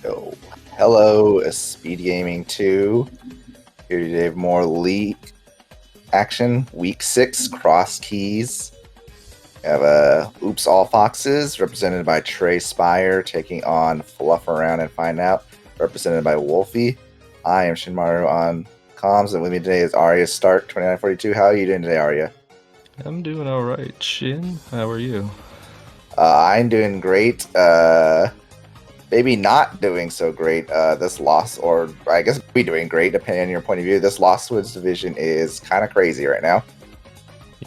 Yo, hello, SpeedGaming 2. Here today with more league action. Week 6, Cross Keys. We have Oops All Foxes, represented by Trey Spire, taking on Fluff Around and Find Out, represented by Wolfie. I am Shinmaru on comms, and with me today is Arya Stark, 2942. How are you doing today, Arya? I'm doing alright, Shin. How are you? I'm doing great. Maybe not doing so great. This loss, or I guess be doing great, depending on your point of view. This Lost Woods division is kind of crazy right now.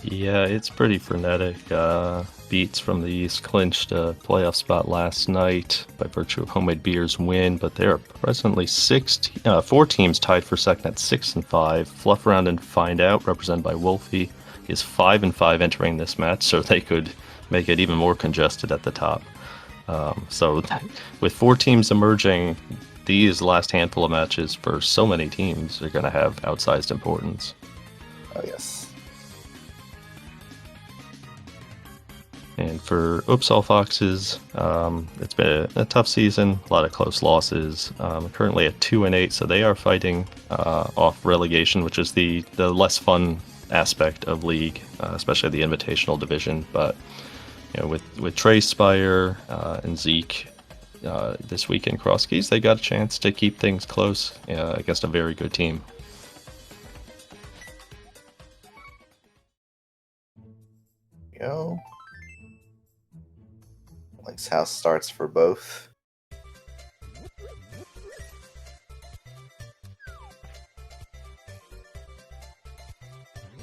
Yeah, it's pretty frenetic. Beats from the East clinched a playoff spot last night by virtue of Homemade Beer's win, but there are presently 4 teams tied for second at 6 and 5. Fluff Around and Find Out, represented by Wolfie, is 5 and 5 entering this match, so they could make it even more congested at the top. So with 4 teams emerging, these last handful of matches for so many teams are going to have outsized importance. Oh, yes. And for Oops All Foxes, it's been a tough season, a lot of close losses. Currently at 2-8, so they are fighting off relegation, which is the less fun aspect of League, especially the Invitational division. But you know, with Trey Spire and Zeke this week in Cross Keys, they got a chance to keep things close against a very good team. Yo. Link's house starts for both.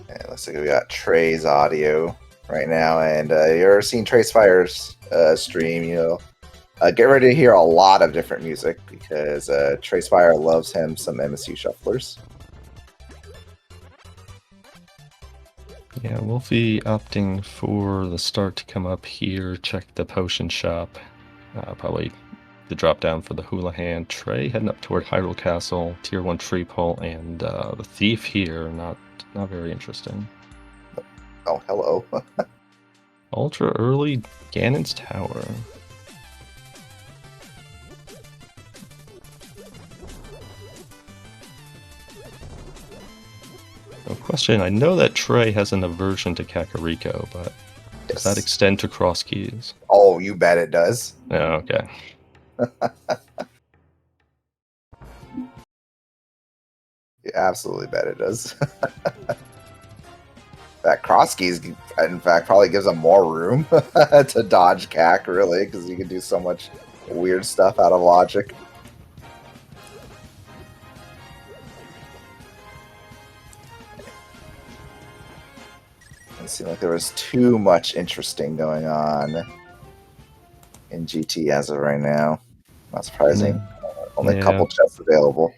And it looks like we got Trey's audio right now, and you're seeing Trey Spire's stream. Get ready to hear a lot of different music because Trey Spire loves him some MSU shufflers. Yeah, Wolfie opting for the start to come up here, check the potion shop, probably the drop down for the Hula Hand. Trey heading up toward Hyrule Castle, Tier 1 Tree Pull, and the Thief here, not very interesting. Oh, hello. Ultra early Ganon's Tower. No question, I know that Trey has an aversion to Kakariko, but does that extend to Cross Keys? Oh, you bet it does. Oh, okay. You absolutely bet it does. That Cross Keys, in fact, probably gives him more room to dodge Kak, really, because you can do so much weird stuff out of logic. It seemed like there was too much interesting going on in GT as of right now. Not surprising. Only a couple chests available.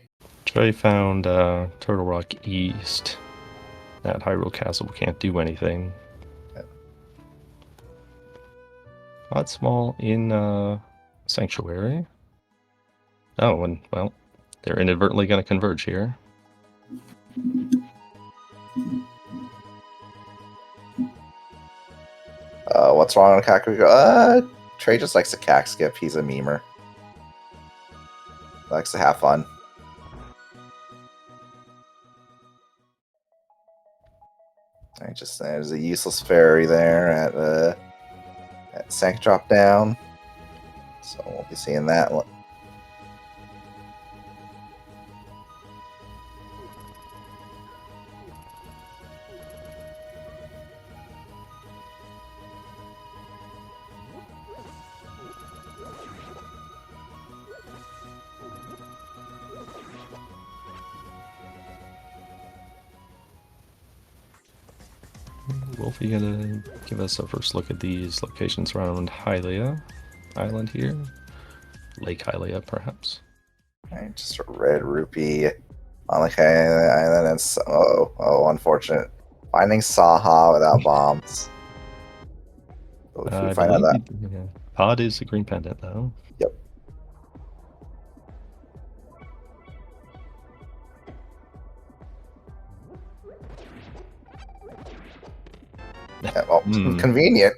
Trey found Turtle Rock East. At Hyrule Castle, we can't do anything. Pod Small in Sanctuary. Oh, and well, they're inadvertently going to converge here. What's wrong with Kakariko? Trey just likes to cack skip. He's a memer. He likes to have fun. There's a useless fairy there at Sank Drop Down. So we'll be seeing that one. Wolfie gonna give us a first look at these locations around Hylia Island here. Lake Hylia, perhaps. Okay, just a red rupee on Lake Hylia Island. And oh, unfortunate. Finding Saha without bombs. If we find out that. Yeah. Pod is a green pendant, though. Yep. Yeah, well, convenient.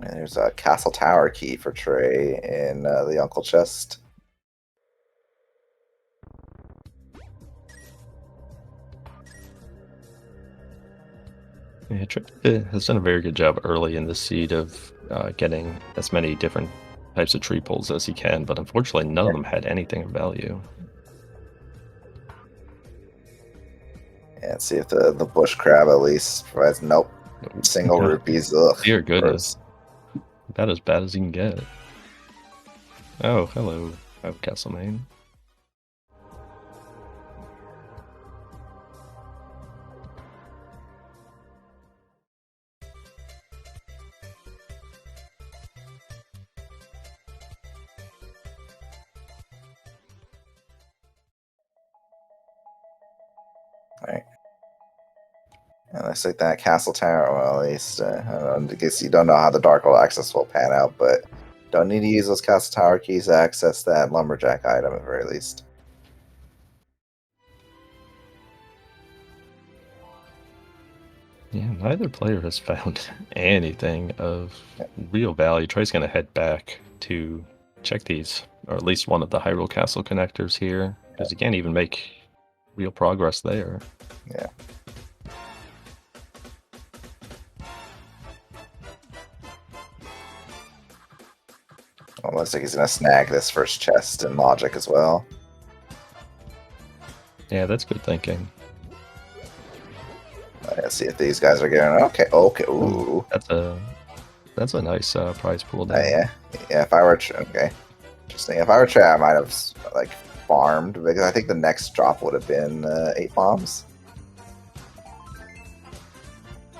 And there's a castle tower key for Trey in the Uncle chest. Yeah, Trey has done a very good job early in the seed of getting as many different types of tree pulls as he can, but unfortunately none of them had anything of value. And see if the bush crab at least provides. Nope. Single Yeah. rupees. Ugh. Dear goodness. About as bad as you can get. Oh, hello, Castlemaine. Right. And looks like that castle tower, well, at least, I don't know, I guess you don't know how the Dark Hole access will pan out, but don't need to use those castle tower keys to access that lumberjack item at the very least. Yeah, neither player has found anything of real value. Trey's going to head back to check these, or at least one of the Hyrule Castle connectors here, because he can't even make real progress there. Yeah. Well, looks like he's going to snag this first chest in logic as well. Yeah, that's good thinking. Let's see if these guys are getting okay. Ooh, that's a nice prize pool there. Yeah. If I were okay, interesting. If I were Trey, I might have like farmed because I think the next drop would have been 8 bombs.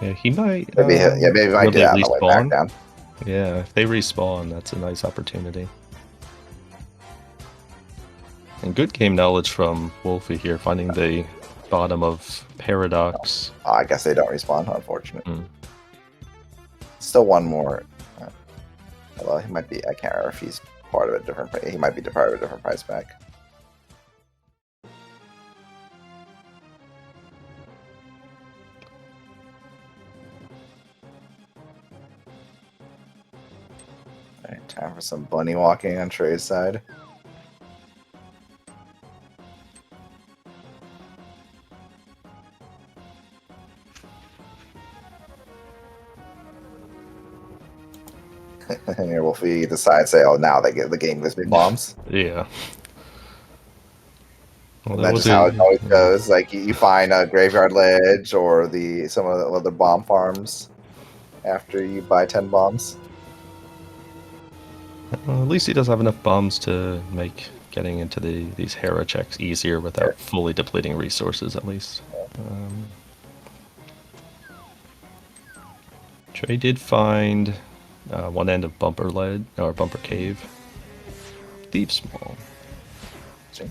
Yeah, he might. Maybe maybe he might do that on the way back down. Yeah, if they respawn, that's a nice opportunity. And good game knowledge from Wolfie here, finding the bottom of Paradox. Oh, I guess they don't respawn, unfortunately. Still one more. Well, he might be. I can't remember if he's part of a different. He might be part of a different price pack. All right, time for some bunny walking on Trey's side. And here Wolfie decides, say, "Oh, now the game gives me bombs." Yeah. Well, that's just how it always goes. Like you find a graveyard ledge or some of the other bomb farms after you buy 10 bombs. Well, at least he does have enough bombs to make getting into these Hera checks easier without fully depleting resources, at least. Trey did find one end of Bumper Lead, or Bumper Cave. Deep Small. See?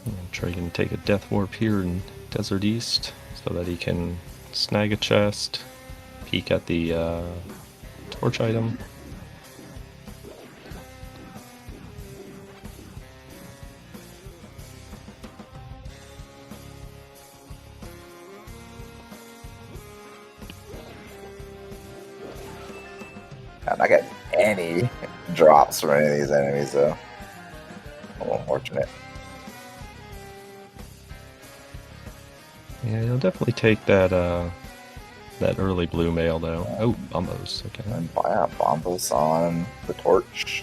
And Trey can take a Death Warp here in Desert East so that he can snag a chest, peek at the torch item. I'm not getting any drops from any of these enemies, though. Oh, unfortunate. Yeah, you'll definitely take that that early blue mail, though. Oh, Bumbos. Okay. And yeah, Bombos on the torch.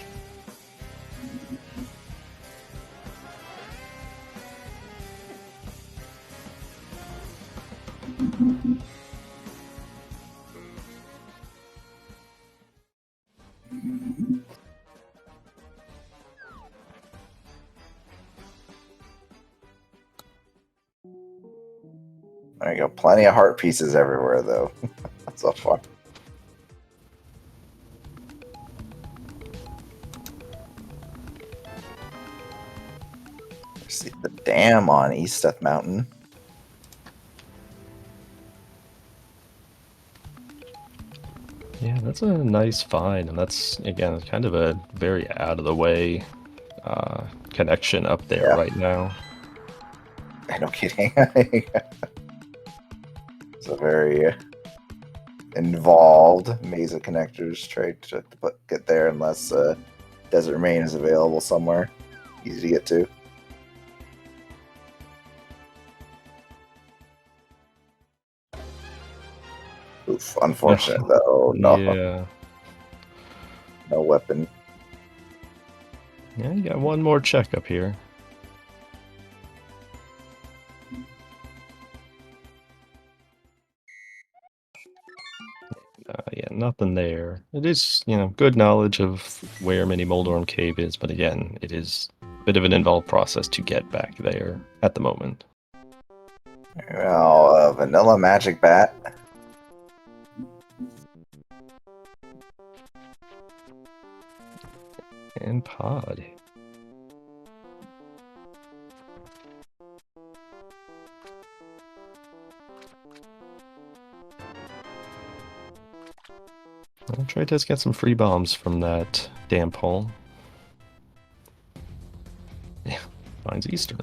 There you go. Plenty of heart pieces everywhere, though. So far. See the dam on East Death Mountain. Yeah, That's a nice find, and that's, again, kind of a very out-of-the-way connection up there right now. No kidding. It's a very involved maze of connectors try to get there unless Desert Main is available somewhere. Easy to get to. Oof, unfortunate though. No. Yeah. No weapon. Yeah, you got one more check up here. Yeah, nothing there. It is, good knowledge of where Mini Moldorm Cave is, but again, it is a bit of an involved process to get back there at the moment. Now, Vanilla Magic Bat. And Pod. I'll try to get some free bombs from that damp hole. Yeah, finds Easter.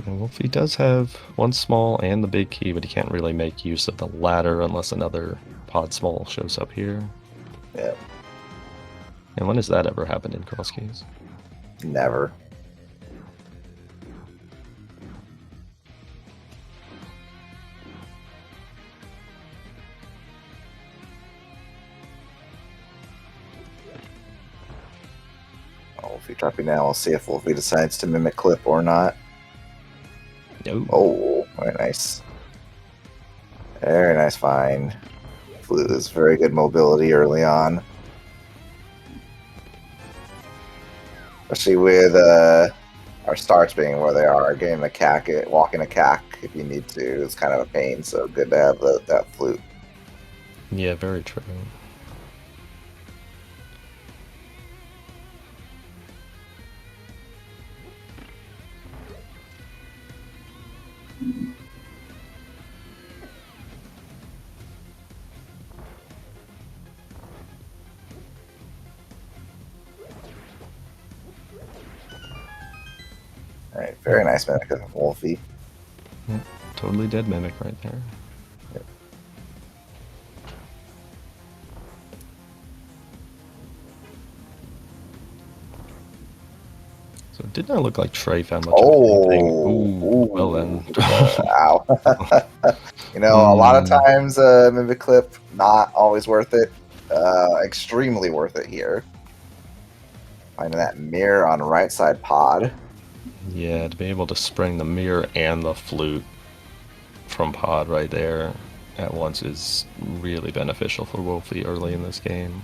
And Wolfie does have one small and the big key, but he can't really make use of the latter unless another Pod Small shows up here. Yeah. And when has that ever happened in Cross Keys? Never. Wolfie dropping now. We'll see if Wolfie decides to mimic clip or not. No. Oh, very nice. Very nice find. Flute is very good mobility early on. Especially with our starts being where they are. Getting a cack, walking a cack if you need to is kind of a pain, so good to have that flute. Yeah, very true. Alright, very nice mimic of Wolfie. Yeah, totally dead mimic right there. Yep. So it did not look like Trey found much of anything. Ooh, well then. Ow. A lot of times mimic clip, not always worth it. Extremely worth it here. Finding that mirror on right side pod. Yeah, to be able to spring the mirror and the flute from pod right there at once is really beneficial for Wolfie early in this game.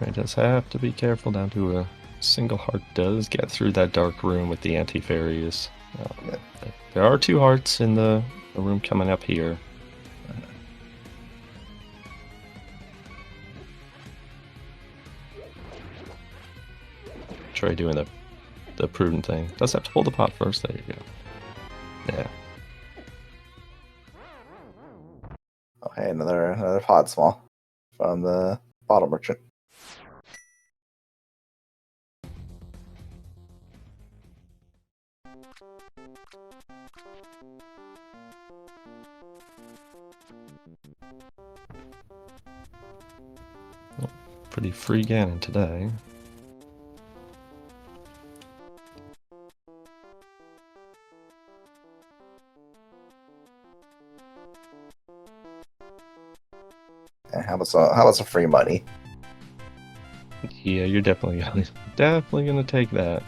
He does have to be careful down to a single heart does get through that dark room with the anti-fairies. There are 2 hearts in the room coming up here. Trey doing the prudent thing. Does have to pull the pot first. There you go. Yeah. Okay, another pod small from the bottle merchant. Pretty free Ganon today. And how about some free money? Yeah, you're definitely gonna take that.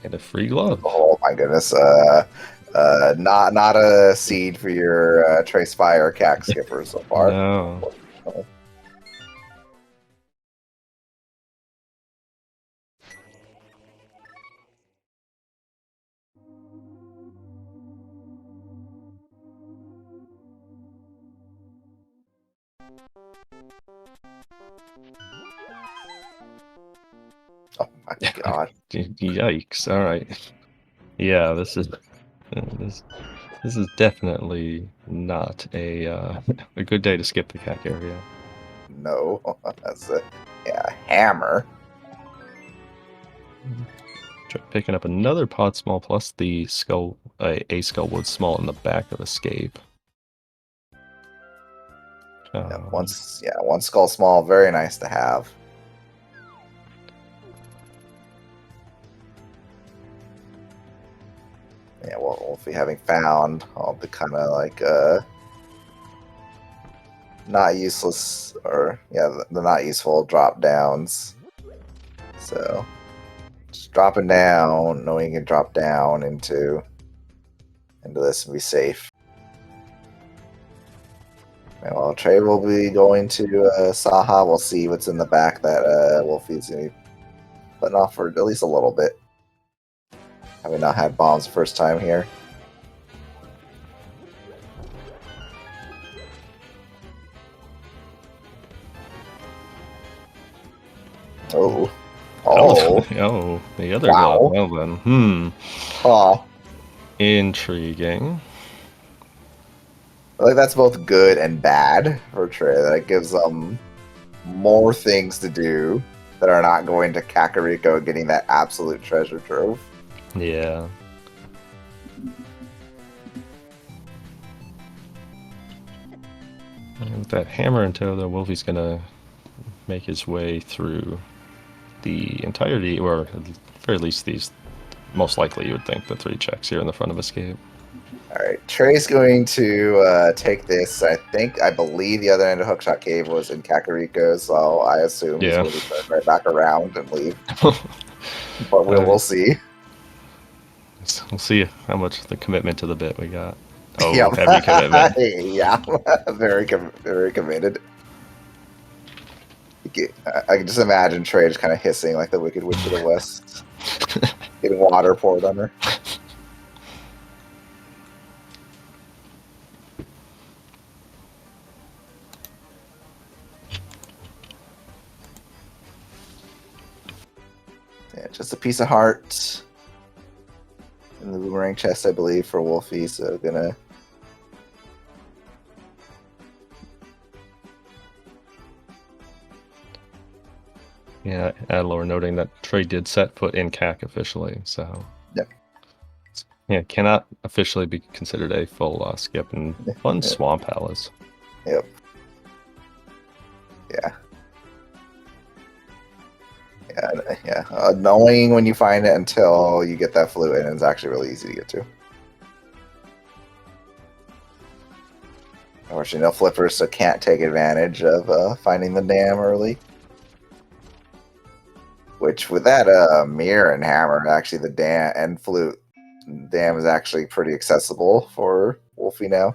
And a free glove. Oh my goodness! Not a seed for your Trace Fire Cack Skipper so far. No. Oh my god. Yikes! All right. Yeah, this this is definitely not a a good day to skip the cack area. No. That's a hammer. Try picking up another pod small plus the skull, a skull wood small in the back of escape. Yeah, one skull small, very nice to have. Yeah, well, Wolfie having found all the kind of like not useless, or the not useful drop downs. So just dropping down, knowing you can drop down into this and be safe. And while Trey will be going to Saha, we'll see what's in the back that Wolfie's going to be putting off for at least a little bit. Having not had bombs first time here. Oh. Oh. Oh, the other Wow. glove. Well then, Oh. Intriguing. I think that's both good and bad for Trey. That it gives them more things to do that are not going to Kakariko and getting that absolute treasure trove. Yeah. And with that hammer in tow, though, Wolfie's gonna make his way through the entirety, or at the very least these, most likely you would think, the 3 checks here in the front of escape. Alright, Trey's going to take this. I believe the other end of Hookshot Cave was in Kakariko, so I assume he's going to turn right back around and leave. But we'll see. We'll see how much the commitment to the bit we got. Oh, Yep. heavy commitment. Yeah, very committed. I can just imagine Trey just kind of hissing like the Wicked Witch of the West. Getting water poured on her. Yeah, just a piece of heart in the boomerang chest, I believe, for Wolfie. So gonna. Yeah, Adlor noting that Trey did set foot in CAC officially, so. Yep. Yeah, cannot officially be considered a full skip, and fun Swamp Palace. Yep. Yeah. Yeah. Knowing when you find it until you get that flute in is actually really easy to get to. Unfortunately, no flippers, so can't take advantage of finding the dam early. Which, with that mirror and hammer, actually the dam and flute dam is actually pretty accessible for Wolfie now.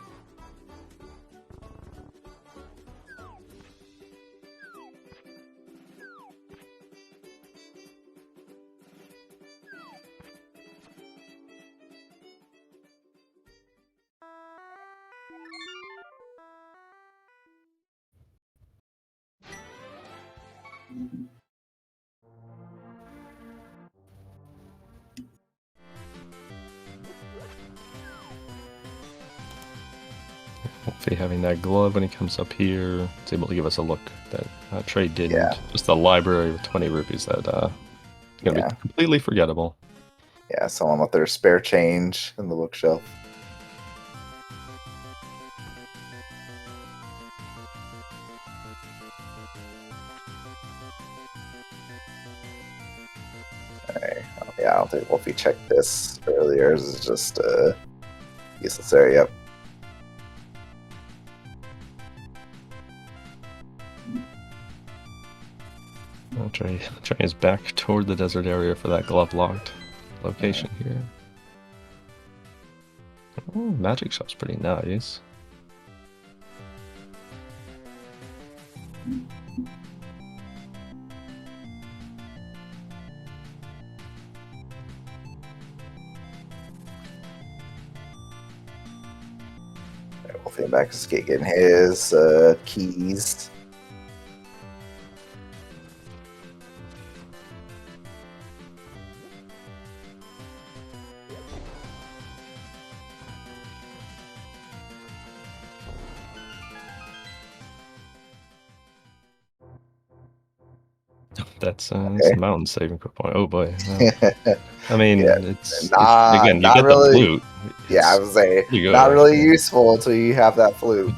Hopefully having that glove when he comes up here, it's able to give us a look that Trey didn't. Yeah. Just the library with 20 rupees that is going to be completely forgettable. Yeah, someone with their spare change in the bookshelf. Alright. Yeah, I don't think Wolfie checked this earlier. This is just useless area. Yep. Trey is back toward the desert area for that glove locked location here. Oh, magic shop's pretty nice. Wolfie and back to skate getting his keys. That's a mountain saving point. Oh boy. I mean, Yeah, it's not again, you get really, the flute. Yeah, I was saying, good, not really actually. useful until you have that flute.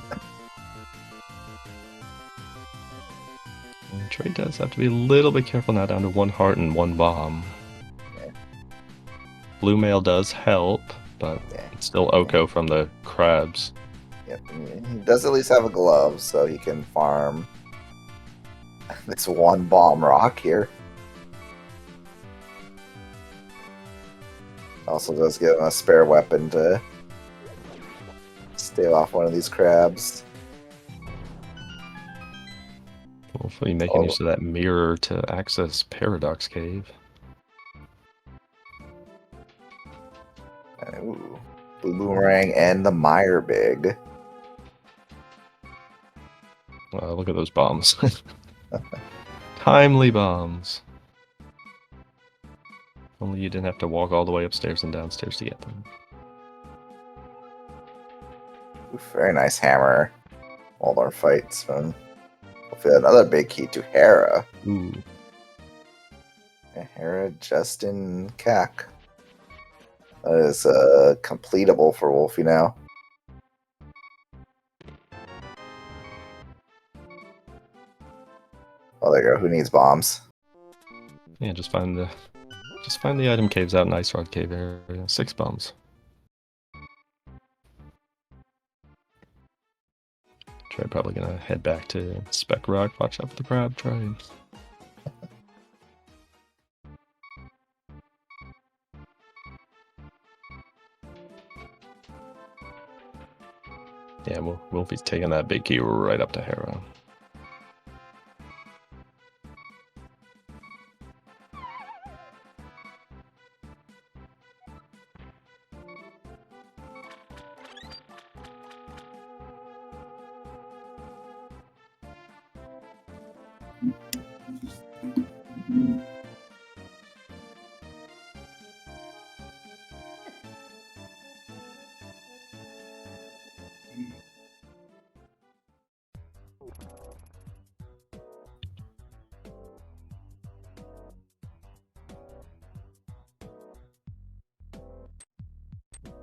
And Trey does have to be a little bit careful now, down to 1 heart and 1 bomb. Okay. Blue mail does help, but it's still Oko from the crabs. Yep, he does at least have a glove, so he can farm this 1 bomb rock here. Also does give him a spare weapon to stave off one of these crabs. Hopefully making use of that mirror to access Paradox Cave. Ooh, Blue Boomerang and the Mire Big. Look at those bombs. Timely bombs. Only you didn't have to walk all the way upstairs and downstairs to get them. Ooh, very nice hammer. All our fights from another big key to Hera. Ooh. Hera Justin Cack. That is completable for Wolfie now. Oh, there you go. Who needs bombs? Yeah, just find the item caves out in Ice Rod Cave area. 6 bombs. Trey probably gonna head back to Spec Rock. Watch out for the crab train. Yeah, we'll be taking that big key right up to Hera.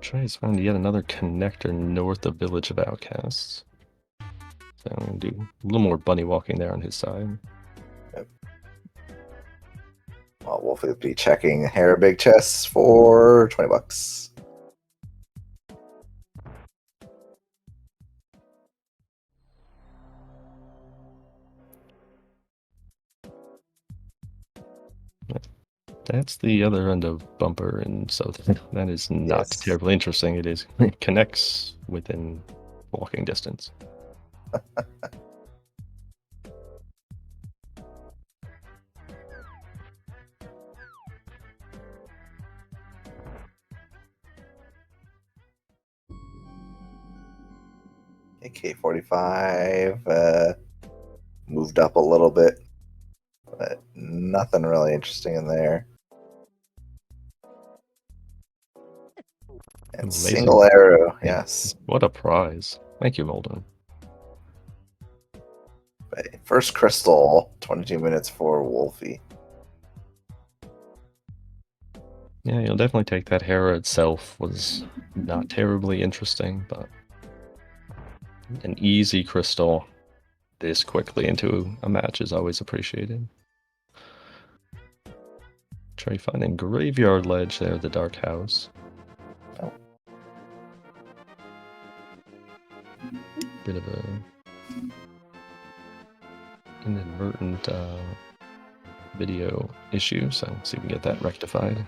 Trey's found yet another connector north of Village of Outcasts. So I'm gonna do a little more bunny walking there on his side. Yep. Well, Wolfie will be checking Hera Big Chests for 20 bucks. That's the other end of Bumper, and so that is not terribly interesting. It connects within walking distance. AK-45 moved up a little bit, but nothing really interesting in there. And single arrow, yes. What a prize. Thank you, Molden. First crystal, 22 minutes for Wolfie. Yeah, you'll definitely take that. Hera itself was not terribly interesting, but an easy crystal this quickly into a match is always appreciated. Try finding Graveyard Ledge there, the Dark House. Oh. Bit of a inadvertent video issue, so see if we can get that rectified.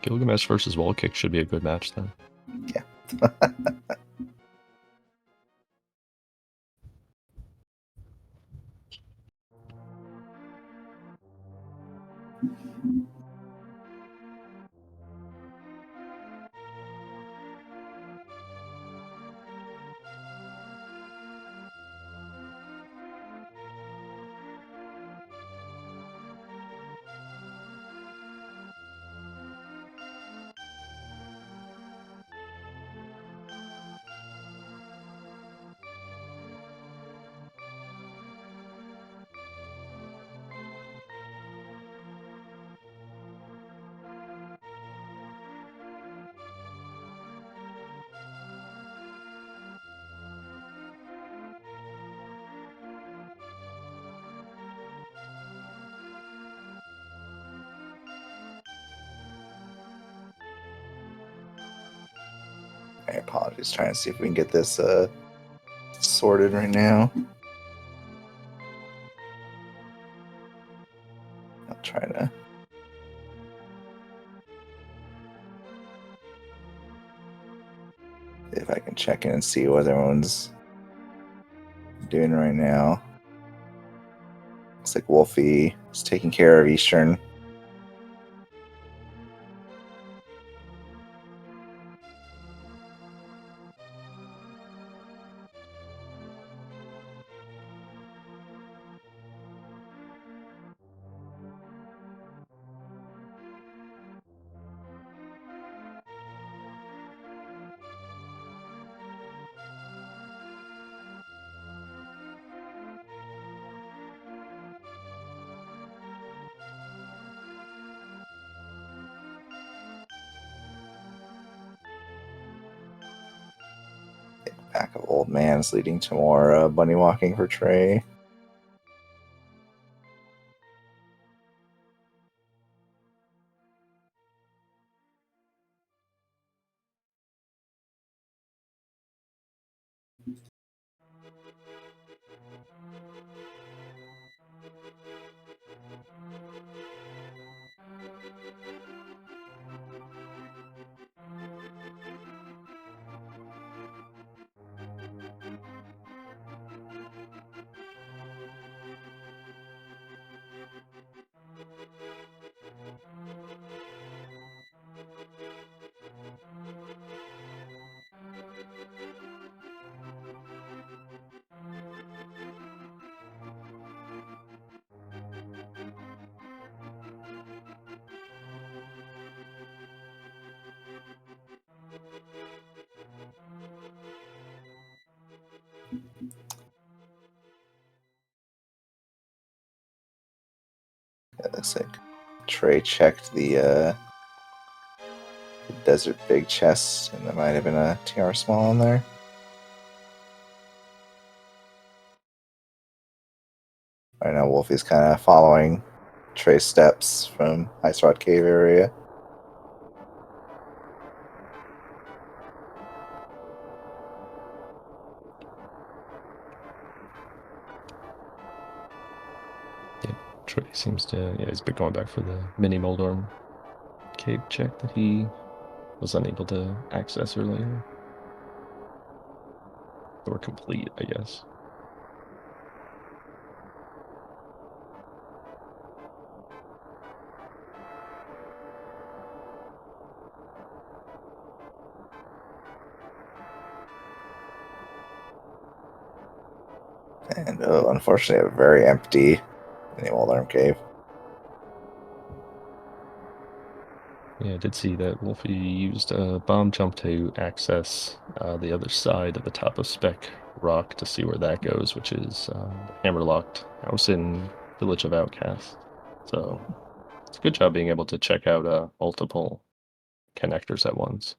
Gilgamesh versus Wall Kick should be a good match then. Yeah. My apologies. Trying to see if we can get this sorted right now. I'll try to. See if I can check in and see what everyone's doing right now. Looks like Wolfie is taking care of Eastern. Pack of old mans leading to more bunny walking for Trey. It looks like Trey checked the Desert Big Chest, and there might have been a TR Small in there. Right now, Wolfie's kind of following Trey's steps from Ice Rod Cave area. Trey seems to, he's been going back for the mini Moldorm cave check that he was unable to access earlier. Or complete, I guess. And unfortunately, a very empty mini Moldorm cave. Yeah, I did see that Wolfie used a bomb jump to access the other side of the top of Spec Rock to see where that goes, which is hammerlocked house in Village of Outcast. So it's a good job being able to check out multiple connectors at once.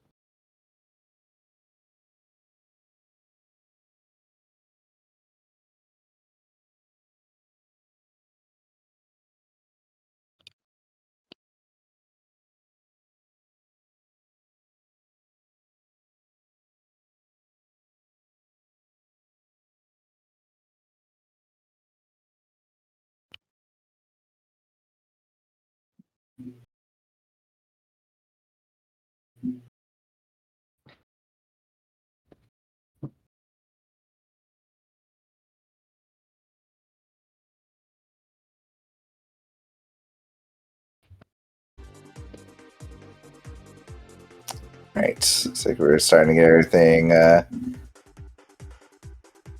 Right, looks like we're starting to get everything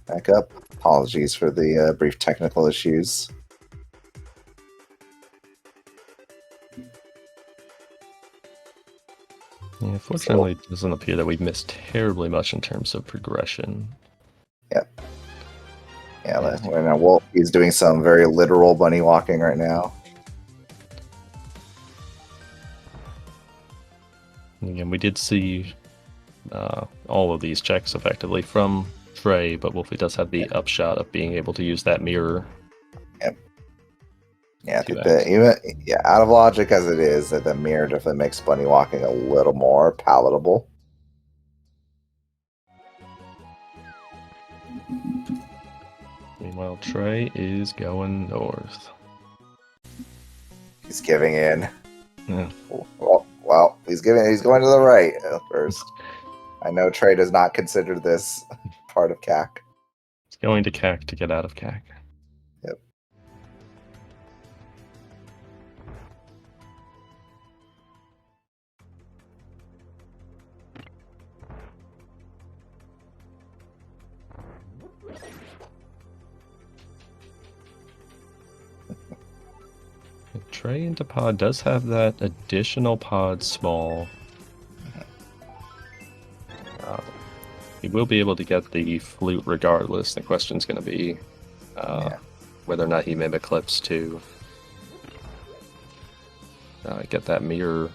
back up. Apologies for the brief technical issues. Yeah, fortunately, it doesn't appear that we've missed terribly much in terms of progression. Yep. Yeah, right now Wolf is doing some very literal bunny walking right now. And again, we did see all of these checks effectively from Trey, but Wolfie does have the upshot of being able to use that mirror. Yep. Yeah, I think that even out of logic as it is, that the mirror definitely makes bunny walking a little more palatable. Meanwhile, Trey is going north. He's giving in. Yeah. Well, he's going to the right first. I know Trey does not consider this part of CAC. He's going to CAC to get out of CAC. Yep. Trey into pod does have that additional pod small. He will be able to get the flute regardless. The question's going to be whether or not he mimic clips to get that mirror.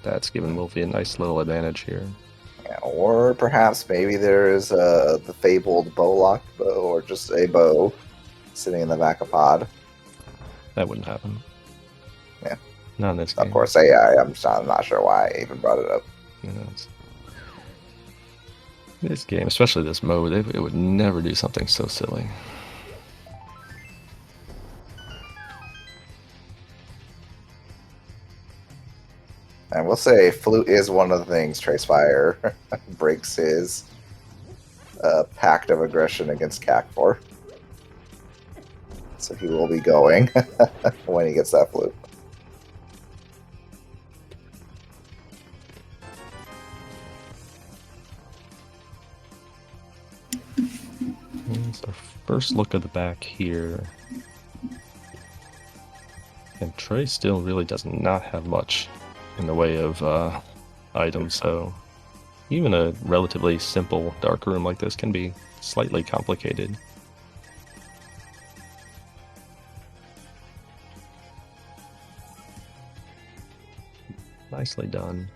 That's giving Wolfie a nice little advantage here. Yeah, or perhaps maybe there is the fabled bow-locked bow, or just a bow sitting in the back of pod. That wouldn't happen. Yeah. Not in this game. Of course, I'm not sure why I even brought it up. You know, this game, especially this mode, it would never do something so silly. I will say, flute is one of the things Tracefire breaks his pact of aggression against CAC for. So he will be going when he gets that flute. Here's our first look at the back here. And Trey still really does not have much in the way of items, so even a relatively simple dark room like this can be slightly complicated. Nicely done.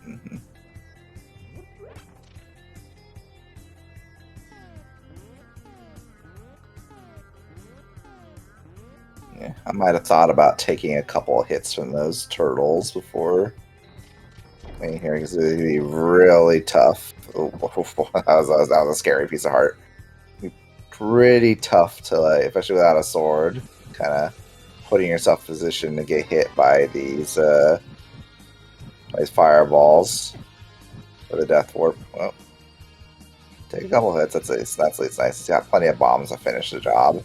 Mm-hmm. Yeah, I might have thought about taking a couple of hits from those turtles before playing here, because it would be really tough. That was a scary piece of heart. Pretty tough to, like, especially without a sword, kind of putting yourself in position to get hit by these fireballs for the death warp. Well, take a couple hits. That's nice. He's got plenty of bombs to finish the job.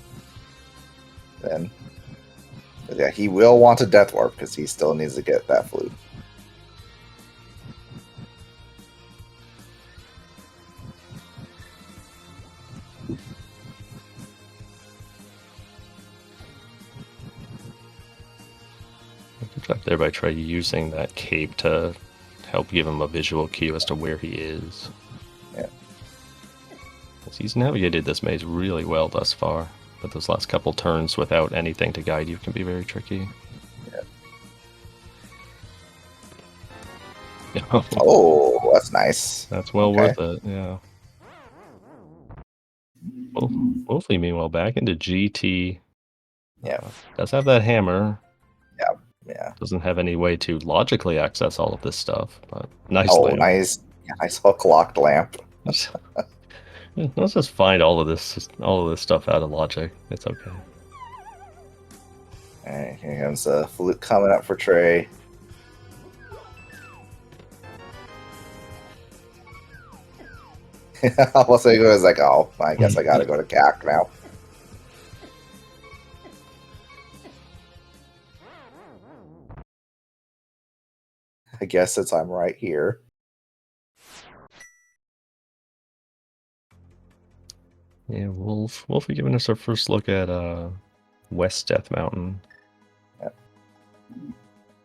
Then, but yeah, he will want a death warp because he still needs to get that flute. Good job there by Trey using that cape to help give him a visual cue as to where he is. Yeah. He's navigated this maze really well thus far, but those last couple turns without anything to guide you can be very tricky. Yeah. Oh, that's nice. That's well worth it, yeah. Wolfie, meanwhile, back into GT. Yeah. Does have that hammer. Yeah. Doesn't have any way to logically access all of this stuff, but nice lamp. Nice. Yeah, nice hook locked lamp. Let's just find all of this stuff out of logic. It's okay. Alright, here comes the flute coming up for Trey. Well, so he was like, oh, I guess I gotta go to CAC now. I guess since I'm right here. Yeah, Wolfie giving us our first look at West Death Mountain. Yep.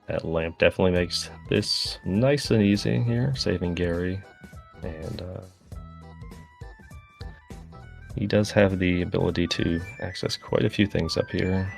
That lamp definitely makes this nice and easy here, saving Gary. And he does have the ability to access quite a few things up here.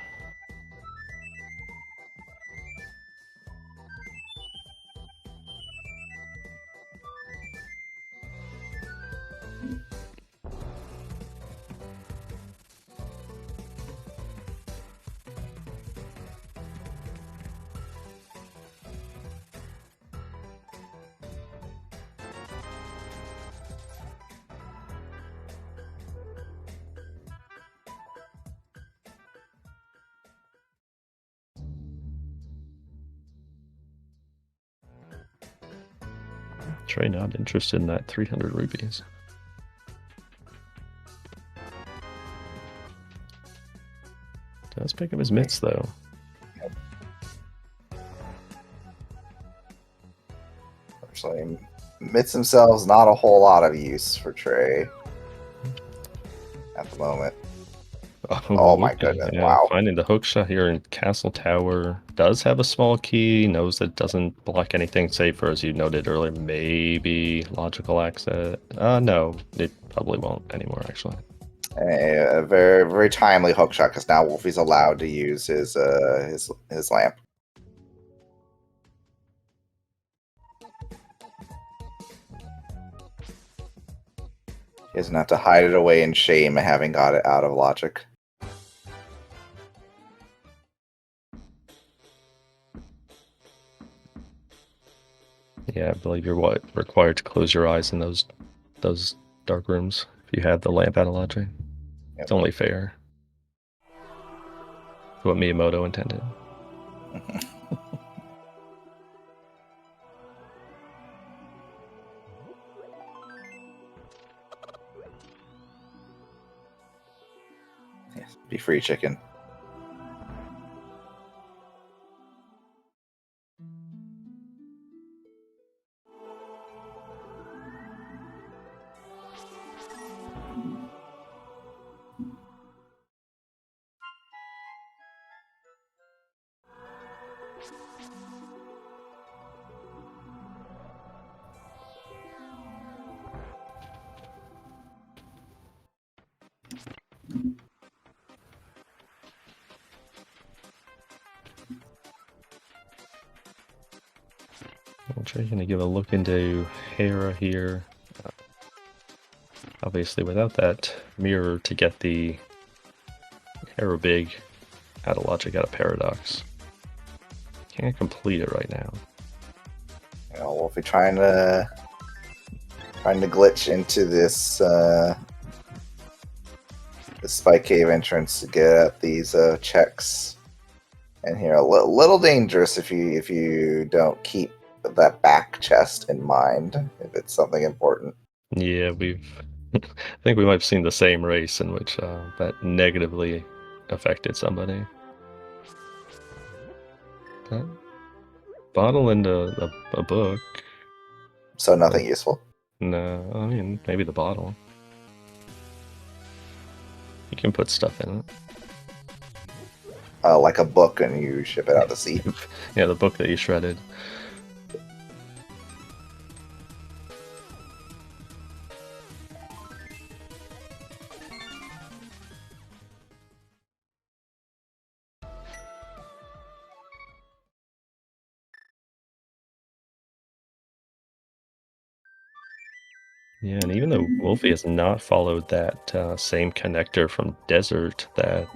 Trey not interested in that 300 rupees. Does pick up his mitts though. Unfortunately, mitts themselves not a whole lot of use for Trey at the moment. Oh my goodness! Yeah, wow. finding the hook shot here in Castle Tower does have a small key. Knows that it doesn't block anything safer, as you noted earlier. Maybe logical access. No, it probably won't anymore. Actually, A very very timely hook shot because now Wolfie's allowed to use his lamp. He doesn't have to hide it away in shame having got it out of logic. yeah, I believe you're required to close your eyes in those dark rooms if you have the lamp out of logic. Yep. It's only fair. What Miyamoto intended. Yes, be free, chicken. I'm trying to give a look into Hera here. Obviously, without that mirror to get the Hera big out of logic, out of paradox, can't complete it right now. You know, Wolfie trying to glitch into this the spike cave entrance to get at these checks, and here a little dangerous if you don't keep that back chest in mind if it's something important. Yeah, I think we might have seen the same race in which that negatively affected somebody. That bottle and a book. So nothing useful. No, I mean maybe the bottle. You can put stuff in it. Like a book, and you ship it out to sea. Yeah, the book that you shredded. Yeah, and even though Wolfie has not followed that same connector from Desert that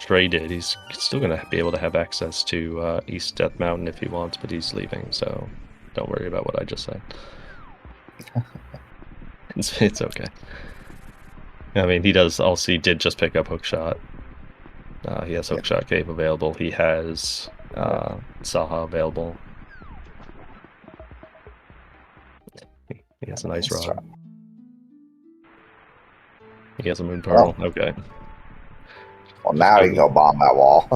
Trey did, he's still going to be able to have access to East Death Mountain if he wants, but he's leaving, so don't worry about what I just said. It's okay. I mean, he does also, he did just pick up Hookshot. He has Hookshot Cave available. He has Saha available. He has a nice rod. He has a Moon Pearl. Oh. Okay. Well, now he can go bomb that wall.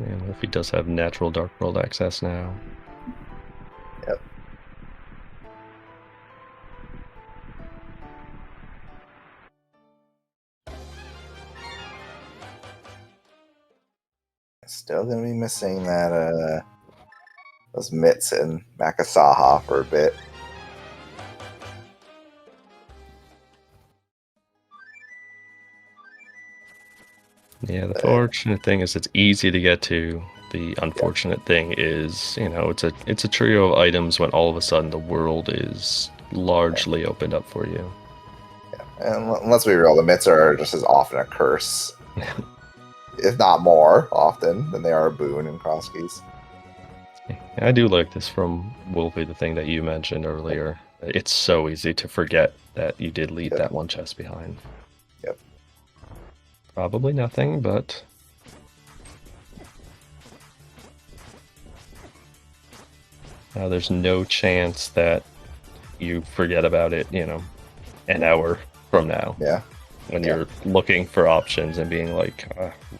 Yeah, Wolfie does have natural Dark World access now. Yep. Still gonna be missing that those mitts and Makasaha for a bit. Yeah, the fortunate thing is it's easy to get to. The unfortunate thing is, you know, it's a trio of items when all of a sudden the world is largely opened up for you. Yeah. And let's be real, the mitts are just as often a curse, if not more often, than they are a boon in cross keys. I do like this from Wolfie, the thing that you mentioned earlier. It's so easy to forget that you did leave Yeah. that one chest behind. Yep. Probably nothing, but... Now there's no chance that you forget about it, you know, an hour from now. Yeah. When Yeah. you're looking for options and being like,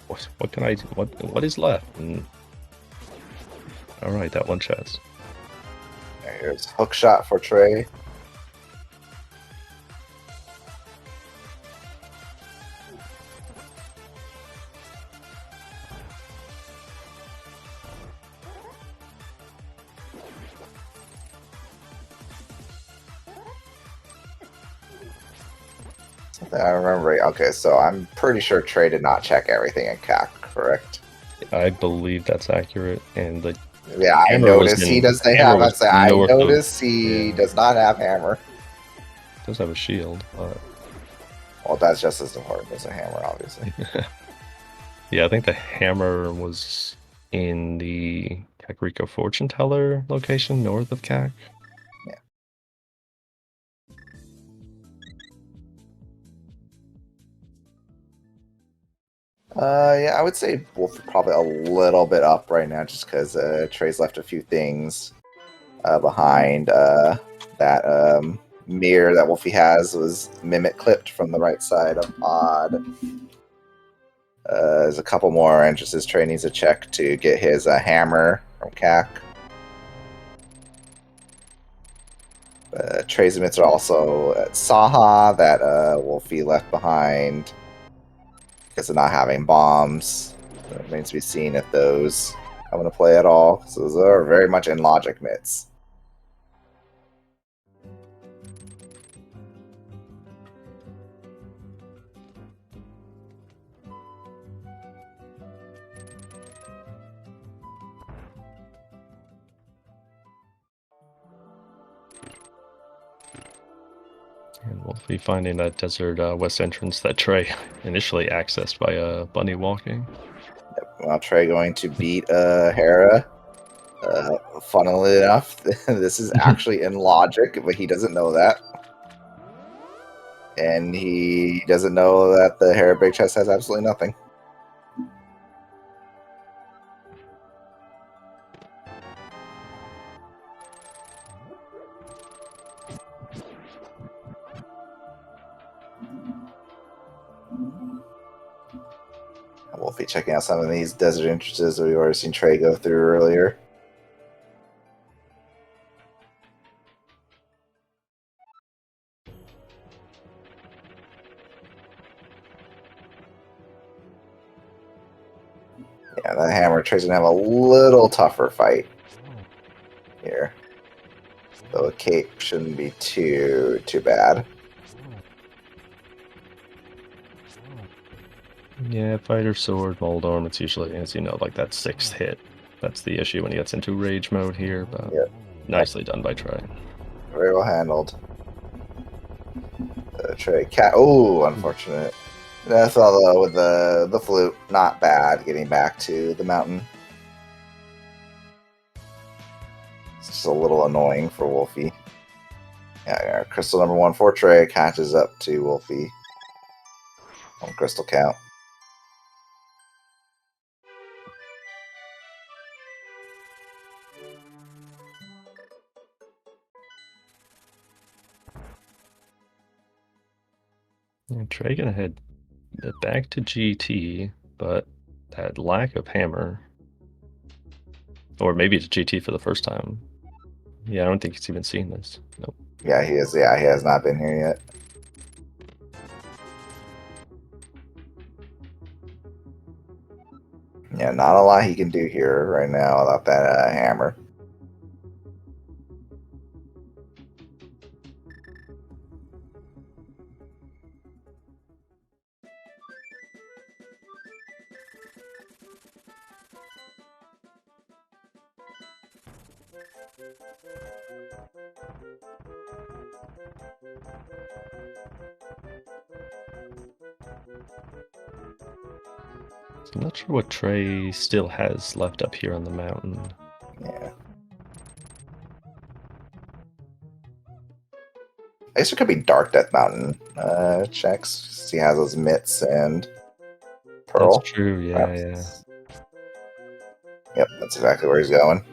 what can I, what is left? And... All right, that one chest. Here's hook shot for Trey. Something I remember. Okay, so I'm pretty sure Trey did not check everything in CAC, correct? I believe that's accurate, and the Yeah, I hammer was noticed in, he doesn't hammer have. was I north of, noticed he yeah, does not have hammer. does have a shield, but Well, that's just as important as a hammer, obviously. yeah, I think the hammer was in the Kakariko Fortune Teller location north of CAC. Yeah. Yeah, I would say Wolf probably a little bit up right now, just because Trey's left a few things behind. That mirror that Wolfie has was mimic clipped from the right side of Odd. There's a couple more entrances Trey needs to check to get his hammer from CAC. Trey's emits are also at Saha that Wolfie left behind because of not having bombs. It remains to be seen if those come into play at all. So those are very much in logic mitts. And we'll be finding that desert west entrance that Trey initially accessed by bunny walking. Yep. Well, Trey going to beat Hera. Funnily enough, this is actually in logic, but he doesn't know that. And he doesn't know that the Hera Big Chest has absolutely nothing. We'll be checking out some of these desert entrances that we've already seen Trey go through earlier. Yeah, the hammer Trey's gonna have a little tougher fight here. Though a cape shouldn't be too bad. Yeah, fighter sword, Moldorm, it's usually, as you know, like that 6th hit. That's the issue when he gets into rage mode here, but Yep. nicely done by Trey. Very well handled. Trey cat. Oh, unfortunate. That's all with the flute. Not bad. Getting back to the mountain. It's just a little annoying for Wolfie. Yeah, crystal number 1 for Trey catches up to Wolfie on crystal count. And Trey gonna head back to GT, but that lack of hammer, or maybe it's GT for the first time. Yeah, I don't think he's even seen this. Nope. Yeah, he is. Yeah, he has not been here yet. Yeah, not a lot he can do here right now without that hammer. So I'm not sure what Trey still has left up here on the mountain. Yeah. I guess it could be Dark Death Mountain checks. He has those mitts and pearl. That's true, yeah. Yep, that's exactly where he's going.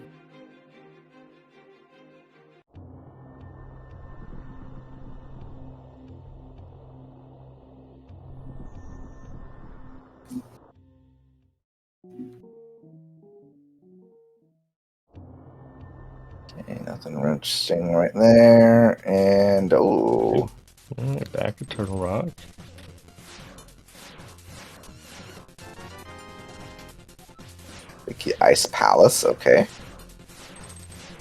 Okay, nothing interesting right there. And, oh. Alright, back to Turtle Rock. The Ice Palace, okay.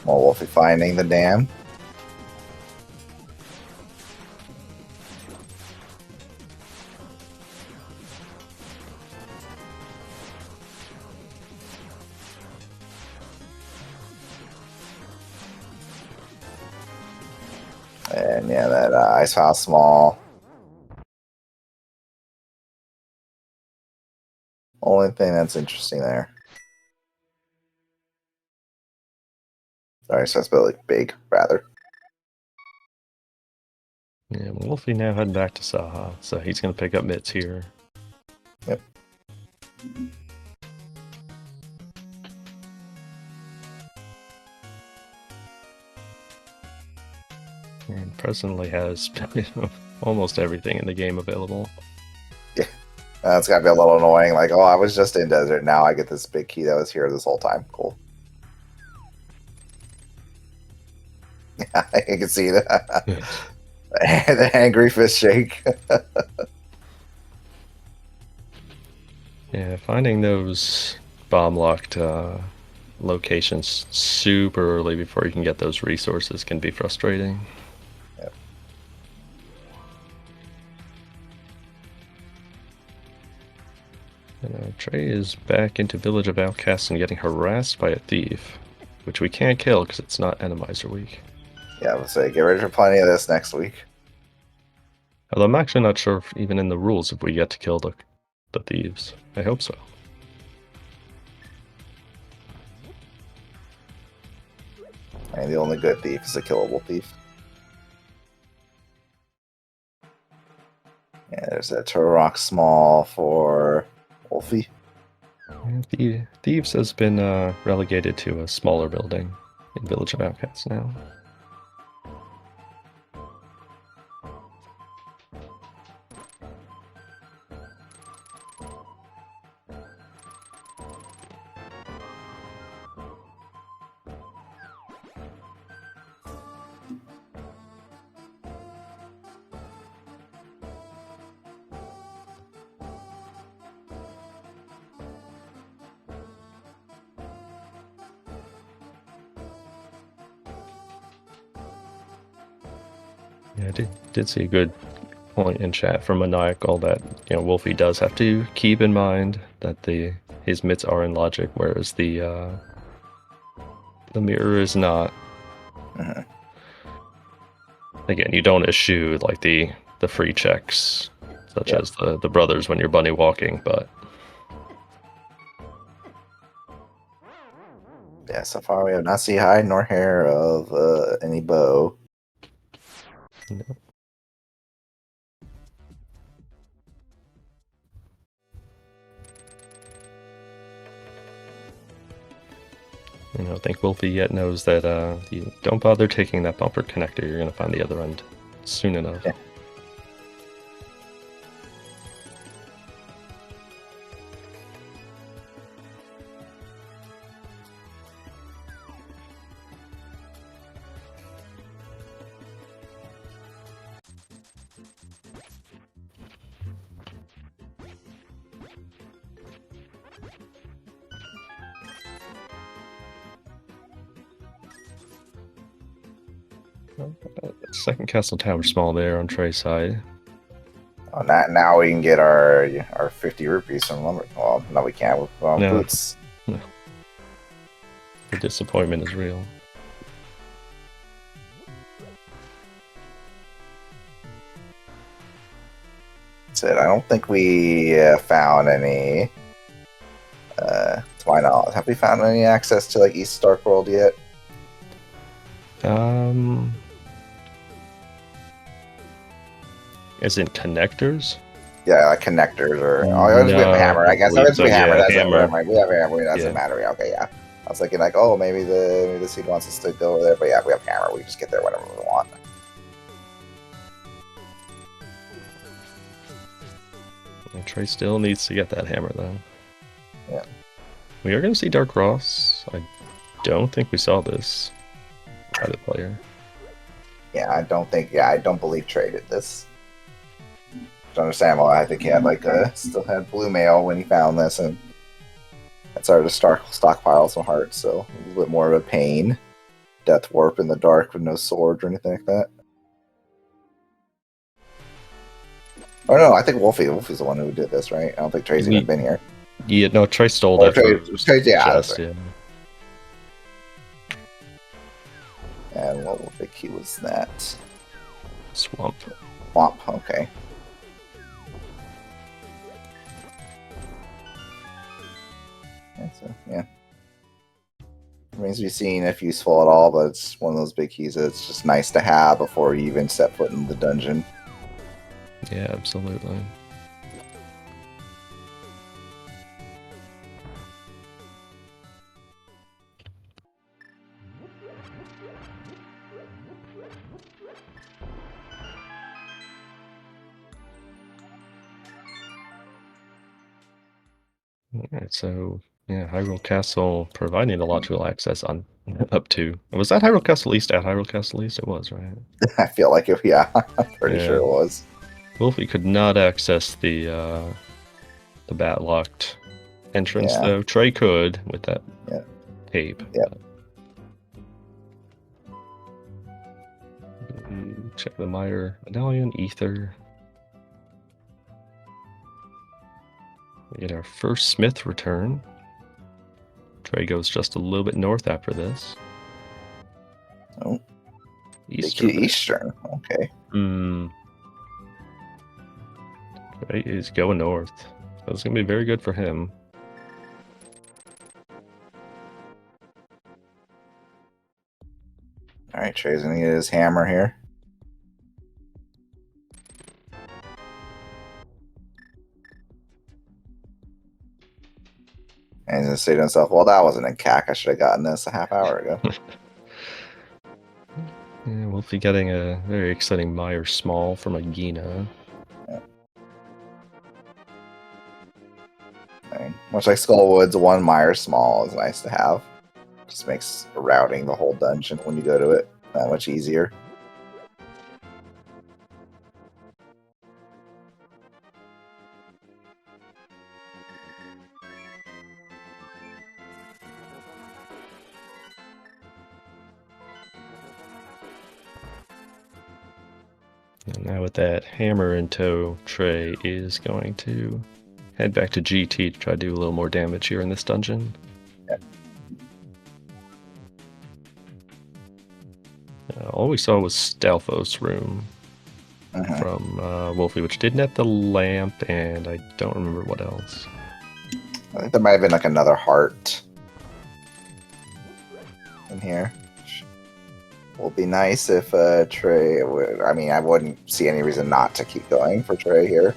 More Wolfie finding the dam. And yeah, that Ice Palace small. Only thing that's interesting there. Sorry, so that's like big, rather. Yeah, Wolfie now heading back to Saha, so he's going to pick up mitts here. Yep. And presently has almost everything in the game available. Yeah. It's got to be a little annoying. Like, oh, I was just in desert. Now I get this big key that was here this whole time. Cool. Yeah, I can see that. The angry fist shake. Yeah, finding those bomb-locked locations super early before you can get those resources can be frustrating. Yep. And Trey is back into Village of Outcasts and getting harassed by a thief, which we can't kill because it's not Randomizer week. Yeah, I would say get ready for plenty of this next week. Although I'm actually not sure if even in the rules if we get to kill the thieves. I hope so. And the only good thief is a killable thief. Yeah, there's a Turtle Rock small for Wolfie. The Thieves has been relegated to a smaller building in Village of Outcasts now. Yeah, I did see a good point in chat from Maniacal that Wolfie does have to keep in mind that his mitts are in logic, whereas the mirror is not. Mm-hmm. Again, you don't eschew like the free checks, such as the brothers when you're bunny walking, but yeah, so far we have not seen hide nor hair of any bow. No. I don't think Wolfie yet knows that you don't bother taking that bumper connector. You're going to find the other end soon enough. Yeah. Second castle tower small there on Trey's side. Oh, now we can get our 50 rupees from lumber. Well, no, we can't with boots. No. The disappointment is real. Said I don't think we found any. To my knowledge, have we found any access to like East Stark World yet? As in connectors? Yeah, like connectors or we have a hammer. I guess believe so. we hammer. Yeah, That's hammer. it. We have a hammer. It doesn't Yeah. matter. Yeah, okay, yeah. I was thinking like, oh, maybe the seed wants us to go over there, but yeah, we have hammer. We just get there whenever we want. And Trey still needs to get that hammer though. Yeah. We are going to see Dark Ross. I don't think we saw this by the player. Yeah, I don't believe Trey did this. Don't understand why. I think he had still had blue mail when he found this, and it started to stockpile some hearts, so a little bit more of a pain. Death warp in the dark with no sword or anything like that. Oh no, I think Wolfie's the one who did this, right? I don't think Trey's even been here. Yeah, no, Trey stole that first. Yeah. And what big key was that? Swamp. Okay. So, yeah. Remains to be seen if useful at all, but it's one of those big keys that it's just nice to have before you even step foot in the dungeon. Yeah, absolutely. Alright, so yeah, Hyrule Castle providing a lot to access on up to. Was that Hyrule Castle East at Hyrule Castle East? It was, right? I feel like I'm pretty sure it was. Wolfie could not access the bat locked entrance though. Trey could with that tape. Yeah. Check the Meyer medallion, ether. We get our first Smith return. Trey goes just a little bit north after this. Oh. Eastern. Okay. Trey is going north. So it's going to be very good for him. Alright, Trey's going to get his hammer here. And he's going to say to himself, well, that wasn't in CAC. I should have gotten this a half hour ago. Yeah, Wolfie getting a very exciting Meyer Small from a Gina. Yeah. Much like Skullwoods, one Meyer Small is nice to have. Just makes routing the whole dungeon when you go to it that much easier. And now with that hammer in tow, Trey is going to head back to GT to try to do a little more damage here in this dungeon. Yep. All we saw was Stalfos' room from Wolfie, which didn't have the lamp, and I don't remember what else. I think there might have been like another heart in here. Will be nice if Trey would. I mean, I wouldn't see any reason not to keep going for Trey here.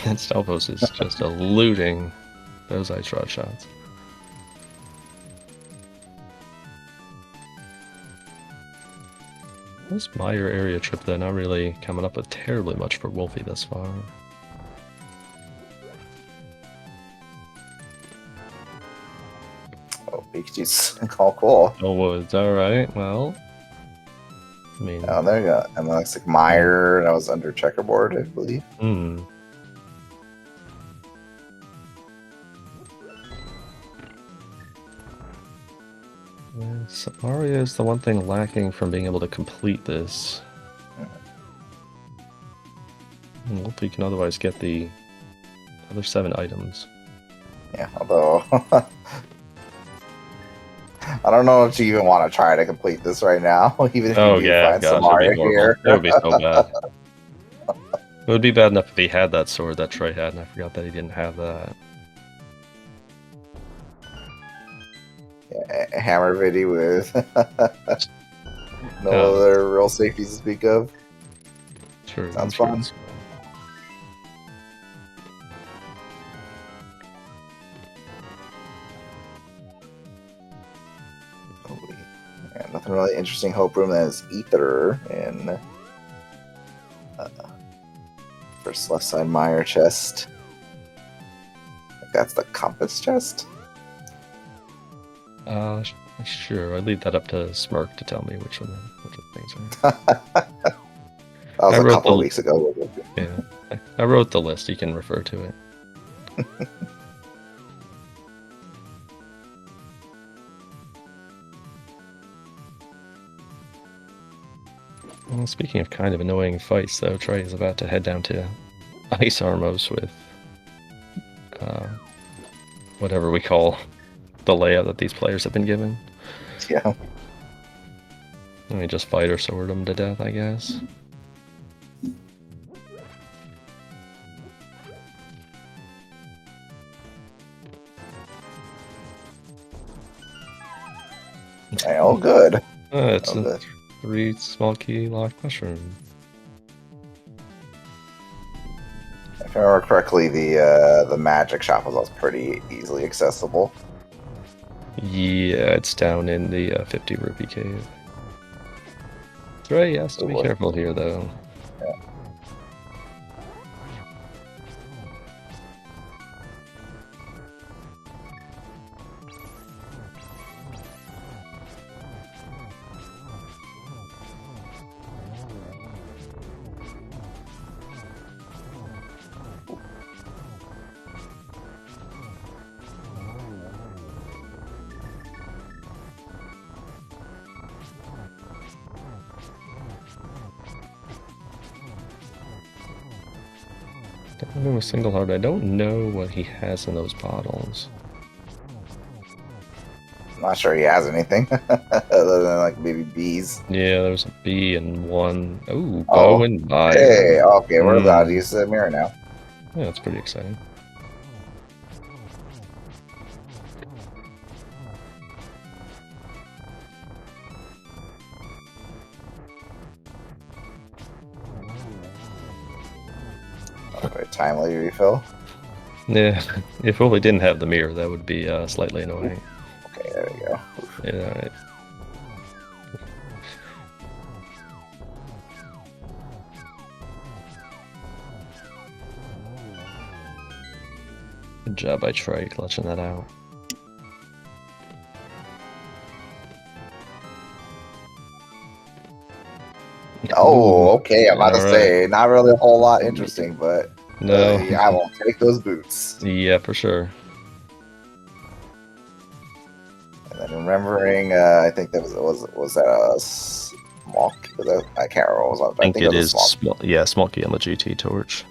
And Stalfos is just eluding those ice rod shots. This Meyer area trip, though, not really coming up with terribly much for Wolfie thus far. Oh, Pikachu's all cool. Oh, Woods, alright, well. I mean. Oh, there you go. And looks like Meyer, that was under checkerboard, I believe. Samaria is the one thing lacking from being able to complete this. Wolfie can otherwise get the other 7 items. Yeah, although I don't know if you even want to try to complete this right now, even if you do find Samaria here. That would be so bad. It would be bad enough if he had that sword that Trey had, and I forgot that he didn't have that. Yeah, hammer Vidi with no Oh, other real safeties to speak of. true. Sounds Sure fun. it's- Yeah, nothing really interesting. Hope room that is Ether and first left side Meyer chest. I think that's the compass chest. Sure. I'd leave that up to Smirk to tell me which of the things are. That was I a wrote couple the- of weeks ago. Yeah, I wrote the list. You can refer to it. Well, speaking of kind of annoying fights, though, Trey is about to head down to Ice Armos with whatever we call the layout that these players have been given. Yeah. Let me just fight or sword them to death, I guess. Oh, good. It's Oh, a good. 3 small key locked mushroom. If I remember correctly, the magic shop was pretty easily accessible. Yeah, it's down in the 50 rupee cave. Trey has to be careful here, though. Yeah. Don't know a single heart. I don't know what he has in those bottles. I'm not sure he has anything other than like maybe bees. Yeah, there's a B and one. Ooh, bow and fire. Hey, okay, we're allowed to use the mirror now. Yeah, that's pretty exciting. Okay, timely refill. Yeah, if only didn't have the mirror, that would be slightly annoying. Okay, there we go. Yeah, alright. Good job by Trey clutching that out. Oh, okay. I'm about to All say, not really a whole lot interesting, but No. yeah, I won't take those boots. Yeah, for sure. And then remembering, I think that was that a small? Was that, I can't remember what it was. I think it it was is a small. small. Yeah, small key on the GT torch.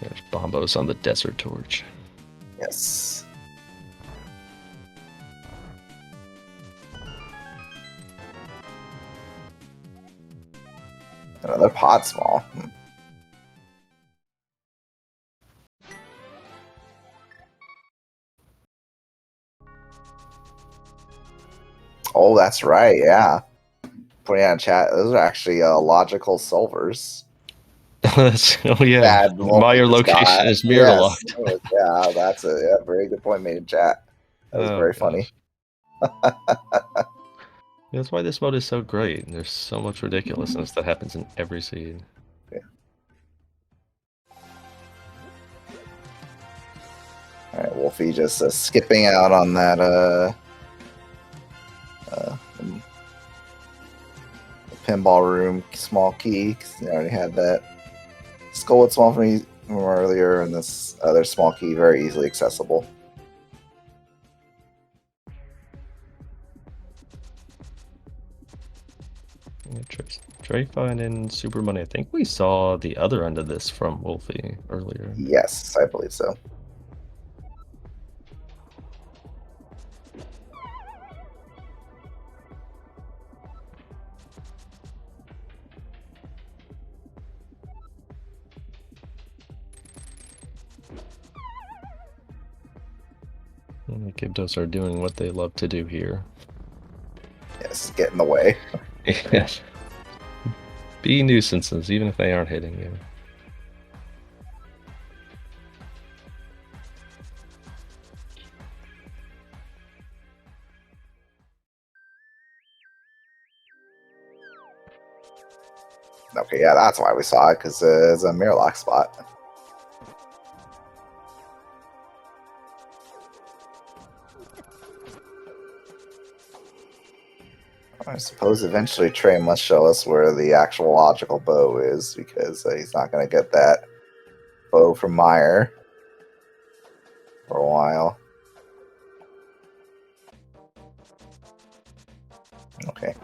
There's bombos on the desert torch. Yes. Another pod small. Oh, that's right. Yeah. Putting out in chat. Those are actually logical solvers. Oh yeah, Bad Meyer location is mirror yes. locked. Yeah, that's a very good point made in chat. That was very funny. That's why this mode is so great. There's so much ridiculousness that happens in every scene. Yeah. All right, Wolfie just skipping out on that the pinball room small key, because they already had that. Skull with small from earlier, and this other small key very easily accessible. Trey finding super money. I think we saw the other end of this from Wolfie earlier. Yes, I believe so. The Gibdos are doing what they love to do here. Yes, get in the way. Yeah. Be nuisances, even if they aren't hitting you. Okay, yeah, that's why we saw it, because it's a mirror lock spot. I suppose eventually Trey must show us where the actual logical bow is, because he's not going to get that bow from Meyer for a while. Okay.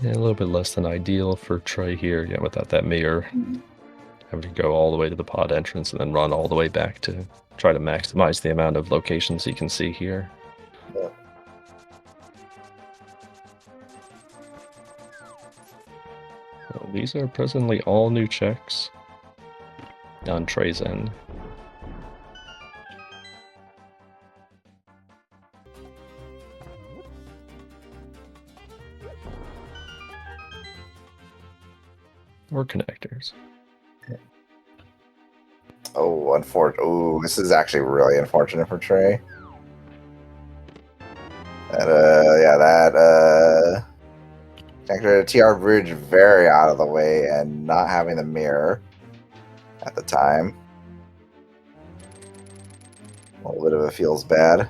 Yeah, a little bit less than ideal for Trey here, yeah, without that mirror. Having to go all the way to the pod entrance and then run all the way back to try to maximize the amount of locations he can see here. Yeah. Well, these are presently all new checks on Trey's end. Or connectors. Oh, unfortunate. Oh, this is actually really unfortunate for Trey. That connector to TR bridge very out of the way and not having the mirror at the time. A little bit of it feels bad.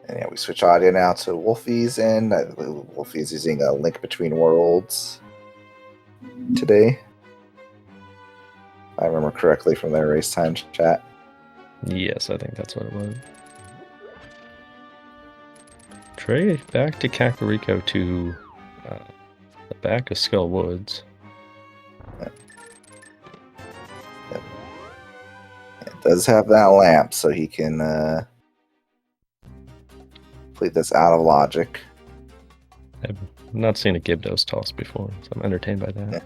And yeah, we switch audio now to Wolfie's end. Wolfie's using a link between worlds today. If I remember correctly from their race time chat. Yes, I think that's what it was. Trey back to Kakariko to the back of Skull Woods. Yep. It does have that lamp, so he can complete this out of logic. I've not seen a Gibdos toss before, so I'm entertained by that. Yeah.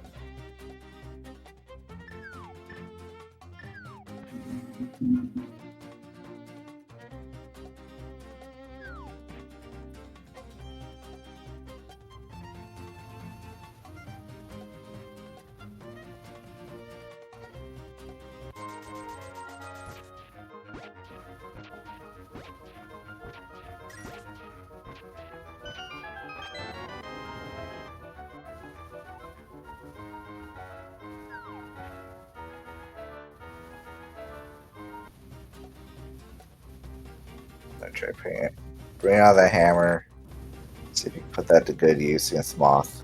Try bring out the hammer. See if you can put that to good use against Moth.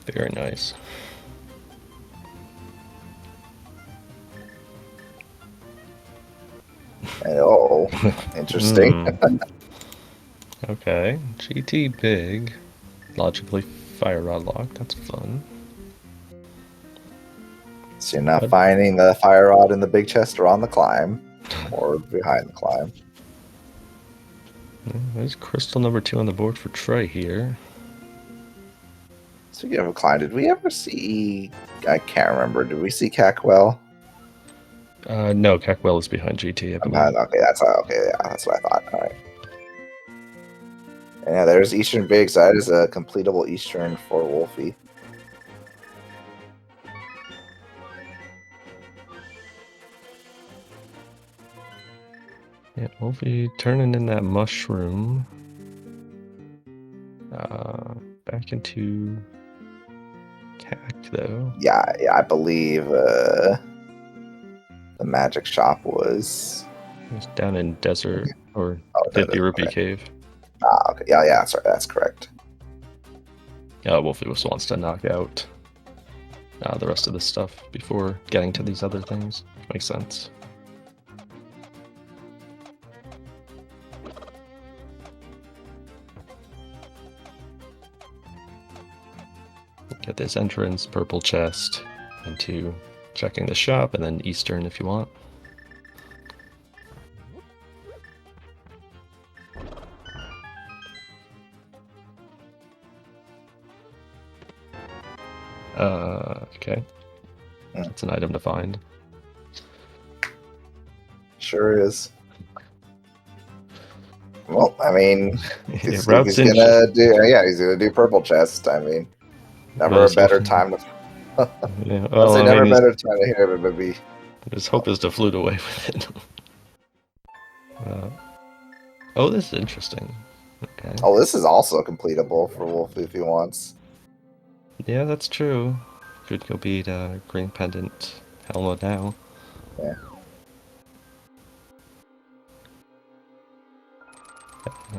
Very nice. And, oh, interesting. Okay, GT big. Logically fire rod lock, that's fun. So you're not finding the fire rod in the big chest or on the climb, or behind the climb. There's crystal number 2 on the board for Trey here. Speaking of a climb, did we ever see... I can't remember. Did we see Cackwell? No, Cackwell is behind GT, I believe. Okay, that's what I thought. All right. And yeah, there's Eastern Big, so that is a completable Eastern for Wolfie. Yeah, Wolfie turning in that mushroom. Back into Cac, though. Yeah, I believe the magic shop was... It was down in Desert, or 50 Desert, Rupee okay. Cave. Okay. Yeah, sorry, that's correct. Wolfie just wants to knock out the rest of this stuff before getting to these other things. Makes sense. Get this entrance, purple chest, into checking the shop, and then Eastern if you want. Okay. That's an item to find. Sure is. Well, I mean, if he's gonna do purple chest. I mean, never a better time to. Yeah, I'll say never a better time to hear it, but be. His hope is to flute away with it. Oh, this is interesting. Okay. Oh, this is also completable for Wolf if he wants. Yeah, that's true. Could go beat Green Pendant Helma now. Yeah.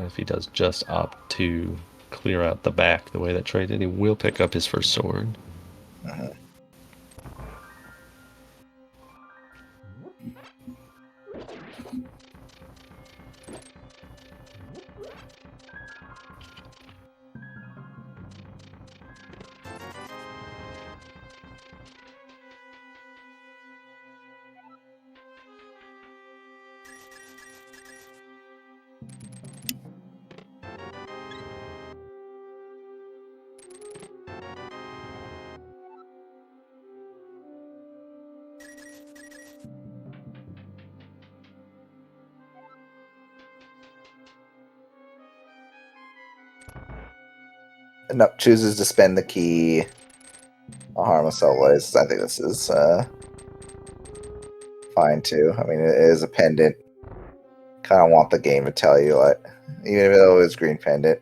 If he does just opt to clear out the back the way that traded, he will pick up his first sword. No, chooses to spend the key on Harmless Outlays. I think this is fine too. I mean, it is a pendant. Kind of want the game to tell you, like, even though it's Green Pendant.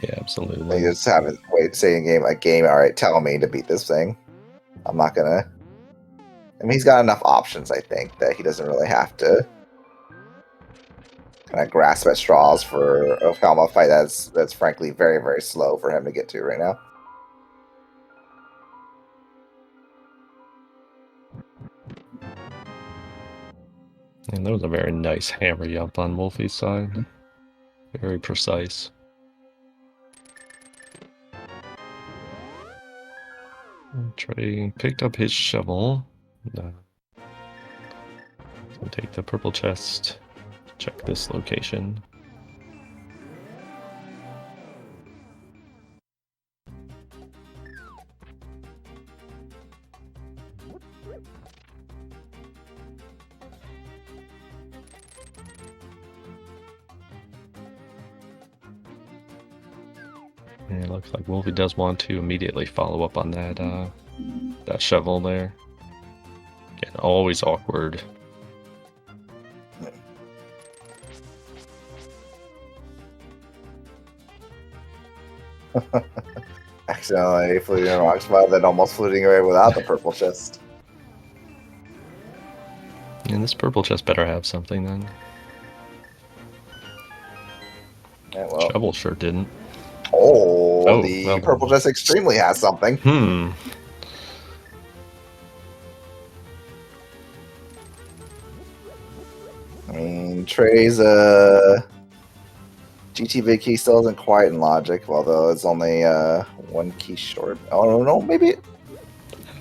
Yeah, absolutely. You just have it say in game. All right, tell me to beat this thing. I'm not gonna. I mean, he's got enough options, I think, that he doesn't really have to kind of grasp at straws for a Helma fight that's frankly very, very slow for him to get to right now. And that was a very nice hammer jump on Wolfie's side. Very precise. Trey picked up his shovel. So take the purple chest. Check this location. And it looks like Wolfie does want to immediately follow up on that that shovel there. Again, always awkward. Accidentally fluting a rock spot, then almost fluting away without the purple chest. And this purple chest better have something then. Yeah, well. Shovel sure didn't. The purple chest extremely has something. I mean, Trey's GT key still isn't quite in logic, although it's only one key short. I don't know, maybe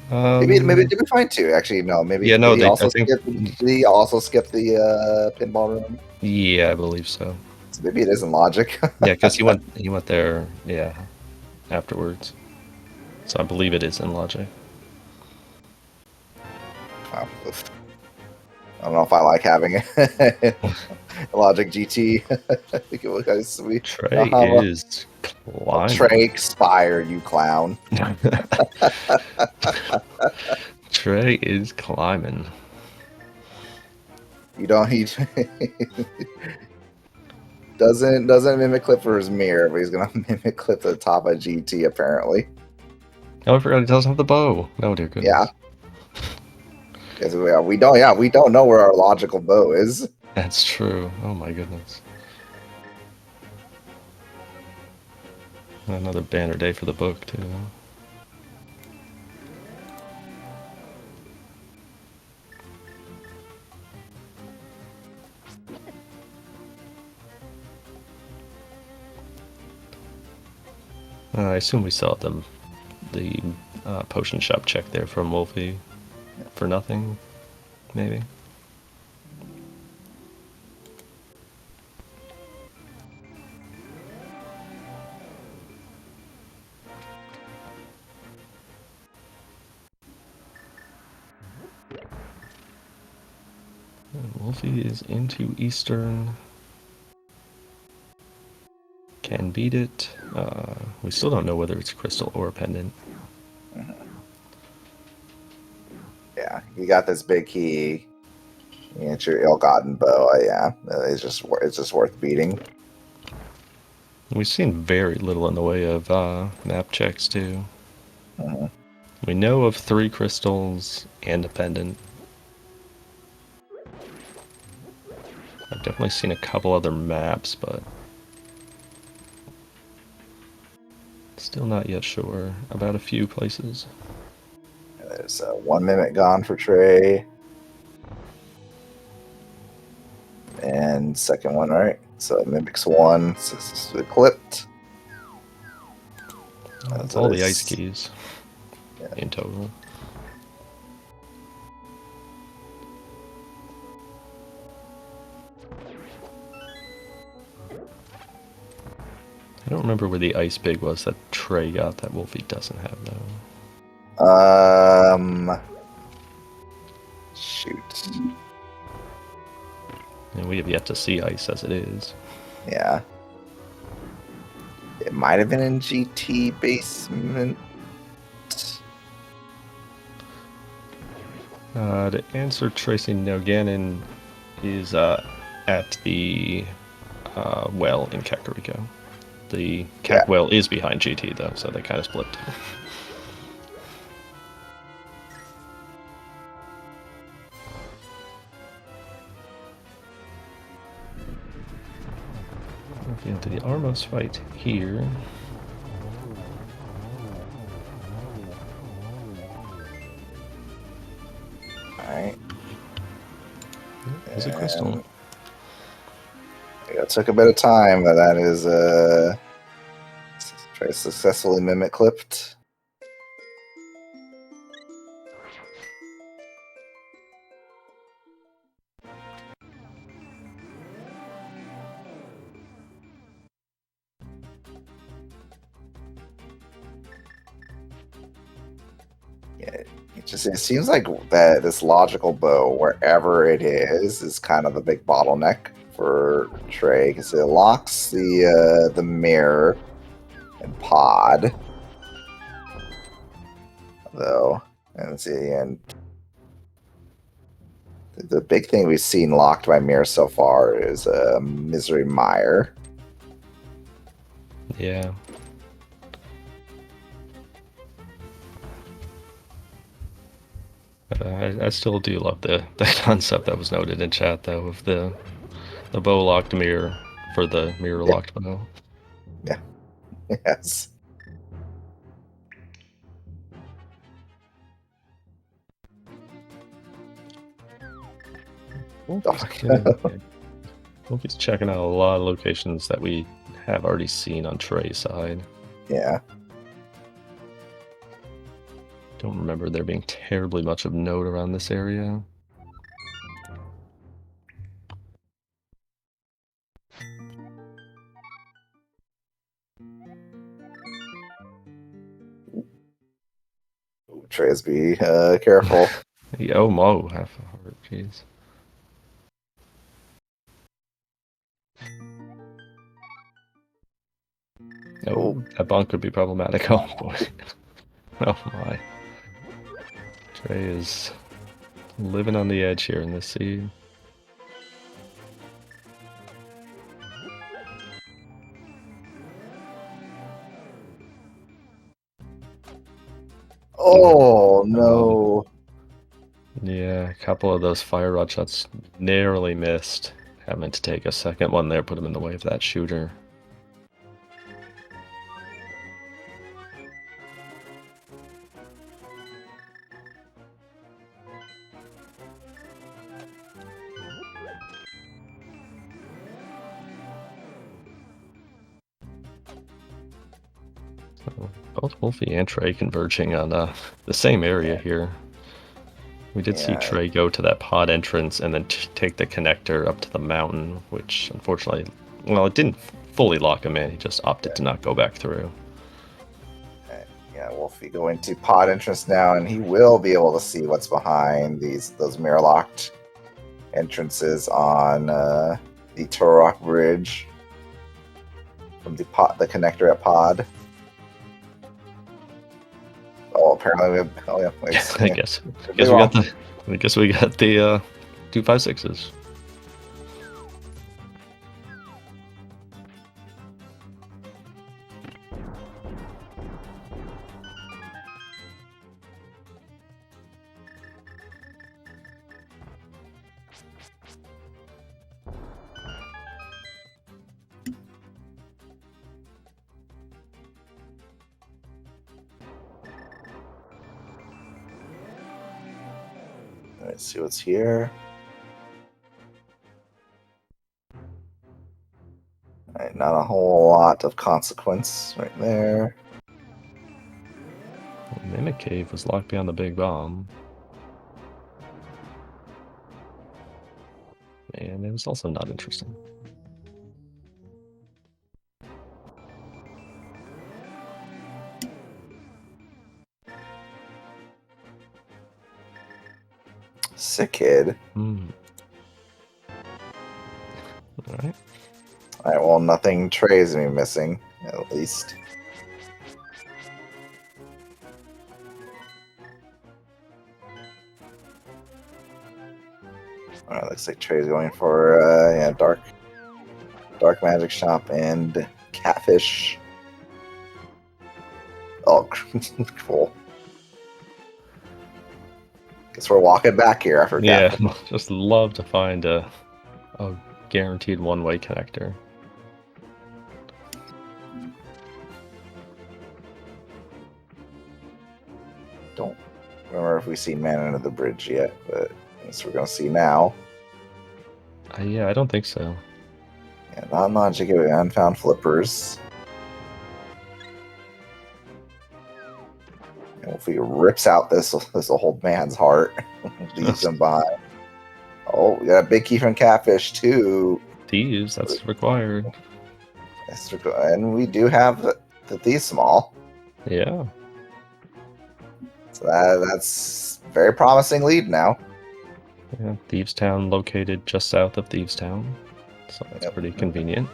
did we find two? Actually, no. Maybe yeah, no. Did he also skip the pinball room? Yeah, I believe so. So maybe it isn't logic. Yeah, because he went there. Yeah, afterwards. So I believe it is in logic. I don't know if I like having a Logic GT. I think it was kind of sweet. Trey is climbing. Trey expired, you clown. Trey is climbing. You don't. He doesn't mimic clip for his mirror, but he's gonna mimic clip the top of GT apparently. Oh, I forgot he doesn't have the bow. Oh dear goodness. Yeah. Because we don't know where our logical bow is. That's true. Oh my goodness. Another banner day for the book too. I assume we saw them the potion shop check there from Wolfie for nothing, maybe. And Wolfie is into Eastern. Can beat it. We still don't know whether it's crystal or pendant. Yeah, you got this big key. You get your ill-gotten bow. Yeah, it's just worth beating. We've seen very little in the way of map checks too. We know of 3 crystals and a pendant. I've definitely seen a couple other maps, but still not yet sure about a few places. There's 1 minute gone for Trey. And second one, right? So it mimics 1, so clipped. That's all the ice keys in total. I don't remember where the ice big was that Trey got that Wolfie doesn't have though. Shoot. And we have yet to see ice as it is. Yeah. It might have been in GT basement. To answer Tracy, no, Ganon is at the well in Kakariko. The Kak well is behind GT though, so they kind of split. Into the Armos fight here. Alright. There's a crystal. It took a bit of time, but that is try to successfully mimic clipped. Yeah, it seems like that this logical bow, wherever it is kind of a big bottleneck for Trey because it locks the mirror and pod, though. And the big thing we've seen locked by mirror so far is Misery Mire. Yeah. I still do love the concept that was noted in chat though of the bow locked mirror for the mirror locked bow. Yeah. Yes. Wolfie's checking out a lot of locations that we have already seen on Trey's side. Yeah. Don't remember there being terribly much of note around this area. Trey's be careful. Oh, Mo, half a heart, jeez. Oh, that bunk could be problematic. Oh boy. Oh my. Trey is living on the edge here in this seed. Oh no. Yeah, a couple of those fire rod shots narrowly missed. Having to take a second one there, put him in the way of that shooter. Both Wolfie and Trey converging on the same area here. We did see Trey go to that pod entrance and then take the connector up to the mountain, which unfortunately, well, it didn't fully lock him in. He just opted to not go back through. Yeah, Wolfie going to pod entrance now, and he will be able to see what's behind those mirror locked entrances on the Turok Bridge from the connector at pod. Oh, apparently we have. Oh yeah, wait, I guess we got the 256s. Let's see what's here. All right, not a whole lot of consequence right there. Mimic Cave was locked behind the big bomb. And it was also not interesting. Sick kid. Alright. Alright, well, nothing Trey's gonna be missing, at least. Alright, looks like Trey's going for dark magic shop and catfish. Oh, cool. Guess we're walking back here after catfish. Yeah, just love to find a guaranteed one-way connector. Don't remember if we've seen Man Under the Bridge yet, but I guess we're gonna see now. Yeah, I don't think so. Yeah, non-logic unfound flippers. And if he rips out this old man's heart, leaves him behind. Oh, we got a big key from Catfish too. Thieves, that's required. And we do have the Thieves Small. Yeah. So that's very promising lead now. Yeah, Thieves Town located just south of Thieves Town. So that's pretty convenient.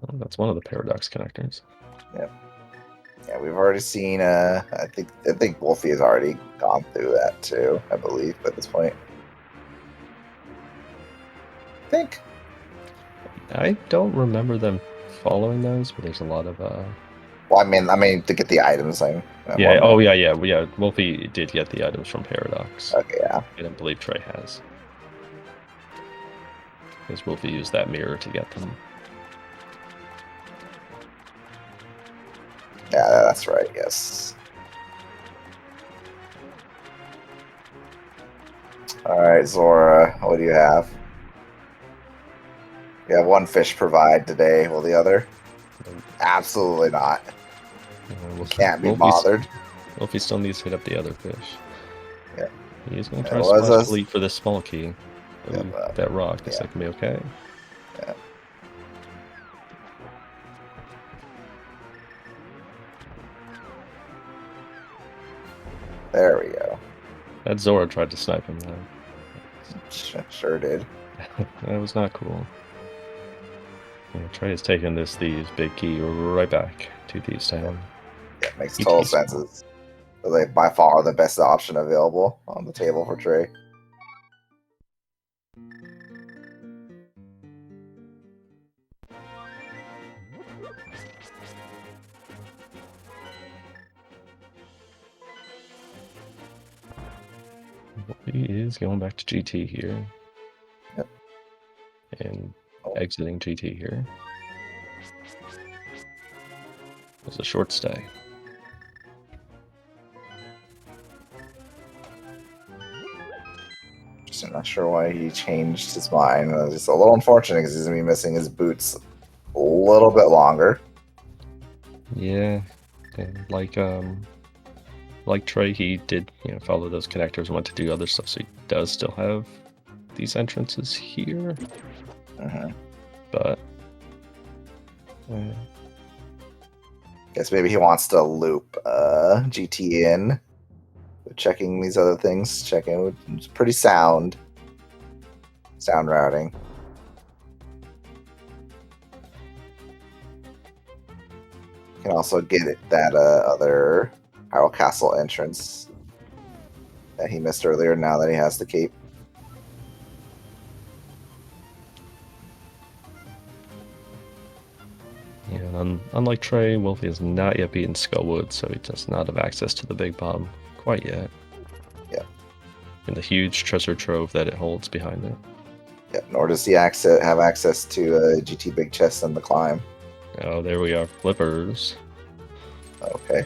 Oh, that's one of the paradox connectors. Yep. Yeah, we've already seen. I think Wolfie has already gone through that too. I believe at this point. I think. I don't remember them following those, but there's a lot of. Well, I mean to get the items. Yeah. Oh, yeah. Wolfie did get the items from Paradox. Okay. Yeah. I don't believe Trey has. Because Wolfie used that mirror to get them. Yeah, that's right. Yes. All right, Zora. What do you have? You have one fish provide today. Will the other? Absolutely not. Can't be bothered. Wolfie still needs to hit up the other fish. Yeah. He's going to try to splash bleed for this small key. That rock. Is that going to be okay? Yeah. There we go. That Zora tried to snipe him, though. Sure did. That was not cool. Yeah, Trey has taken this Thieves big key right back to Thieves Town. Yeah, makes total sense. It's like by far the best option available on the table for Trey. He is going back to GT here. Yep. And exiting GT here. It was a short stay. So I'm not sure why he changed his mind. It's just a little unfortunate because he's gonna be missing his boots a little bit longer. Yeah, and like Trey, he did follow those connectors and went to do other stuff, so he does still have these entrances here. But guess maybe he wants to loop GT in, checking these other things. Checking, it's pretty sound routing. You can also get that other Hyrule Castle entrance that he missed earlier. Now that he has the cape. Yeah, unlike Trey, Wolfie has not yet beaten Skullwood, so he does not have access to the big bomb quite yet. Yeah. And the huge treasure trove that it holds behind it. Yeah, nor does he have access to GT Big Chest and the climb. Oh, there we are. Flippers. Okay.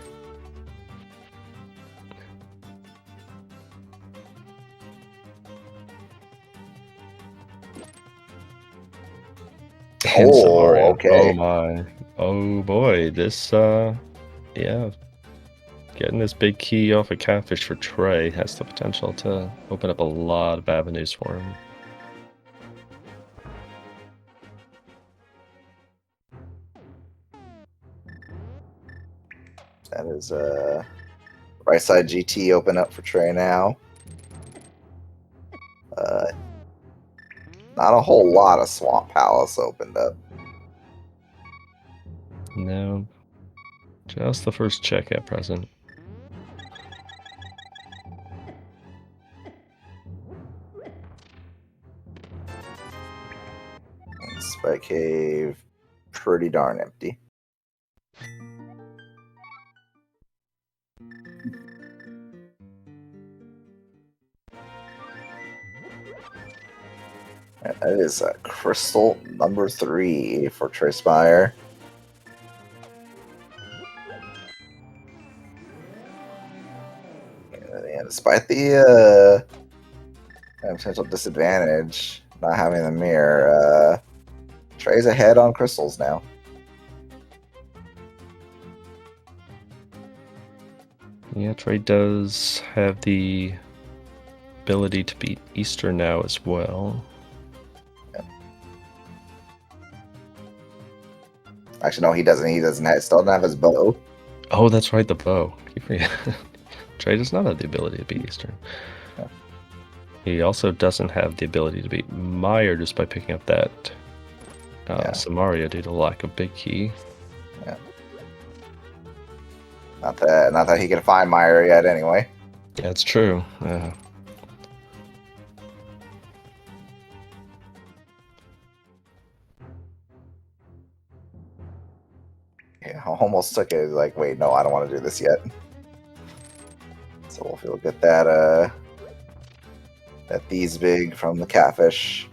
Oh, okay. Oh my. Oh boy, this yeah. Getting this big key off a catfish for Trey has the potential to open up a lot of avenues for him. That is right side GT open up for Trey now. Not a whole lot of Swamp Palace opened up. No. Just the first check at present. And Spike Cave, pretty darn empty. That is a crystal number 3 for Trey Spire. And despite the potential disadvantage not having the mirror, Trey's ahead on crystals now. Yeah, Trey does have the ability to beat Easter now as well. Actually, no, he doesn't. He still doesn't have his bow. Oh, that's right, the bow. Trey does not have the ability to beat Easter. Yeah. He also doesn't have the ability to beat Meyer just by picking up that Samaria due to lack of big key. Yeah. Not that he can find Meyer yet, anyway. Yeah, it's true. Yeah, I almost took it like, wait, no, I don't want to do this yet. So we'll get that these big from the catfish.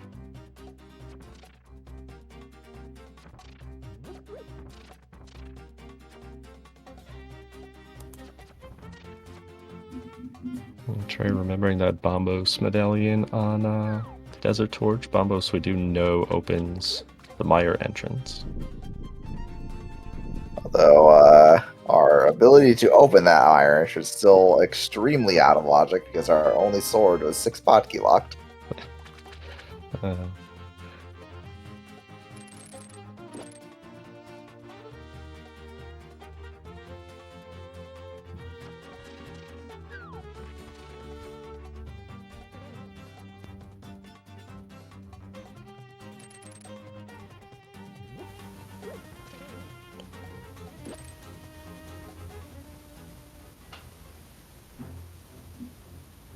Trey remembering that Bombos medallion on Desert Torch. Bombos, we do know, opens the Meyer entrance. Although our ability to open that iron is still extremely out of logic because our only sword was 6 potkey locked.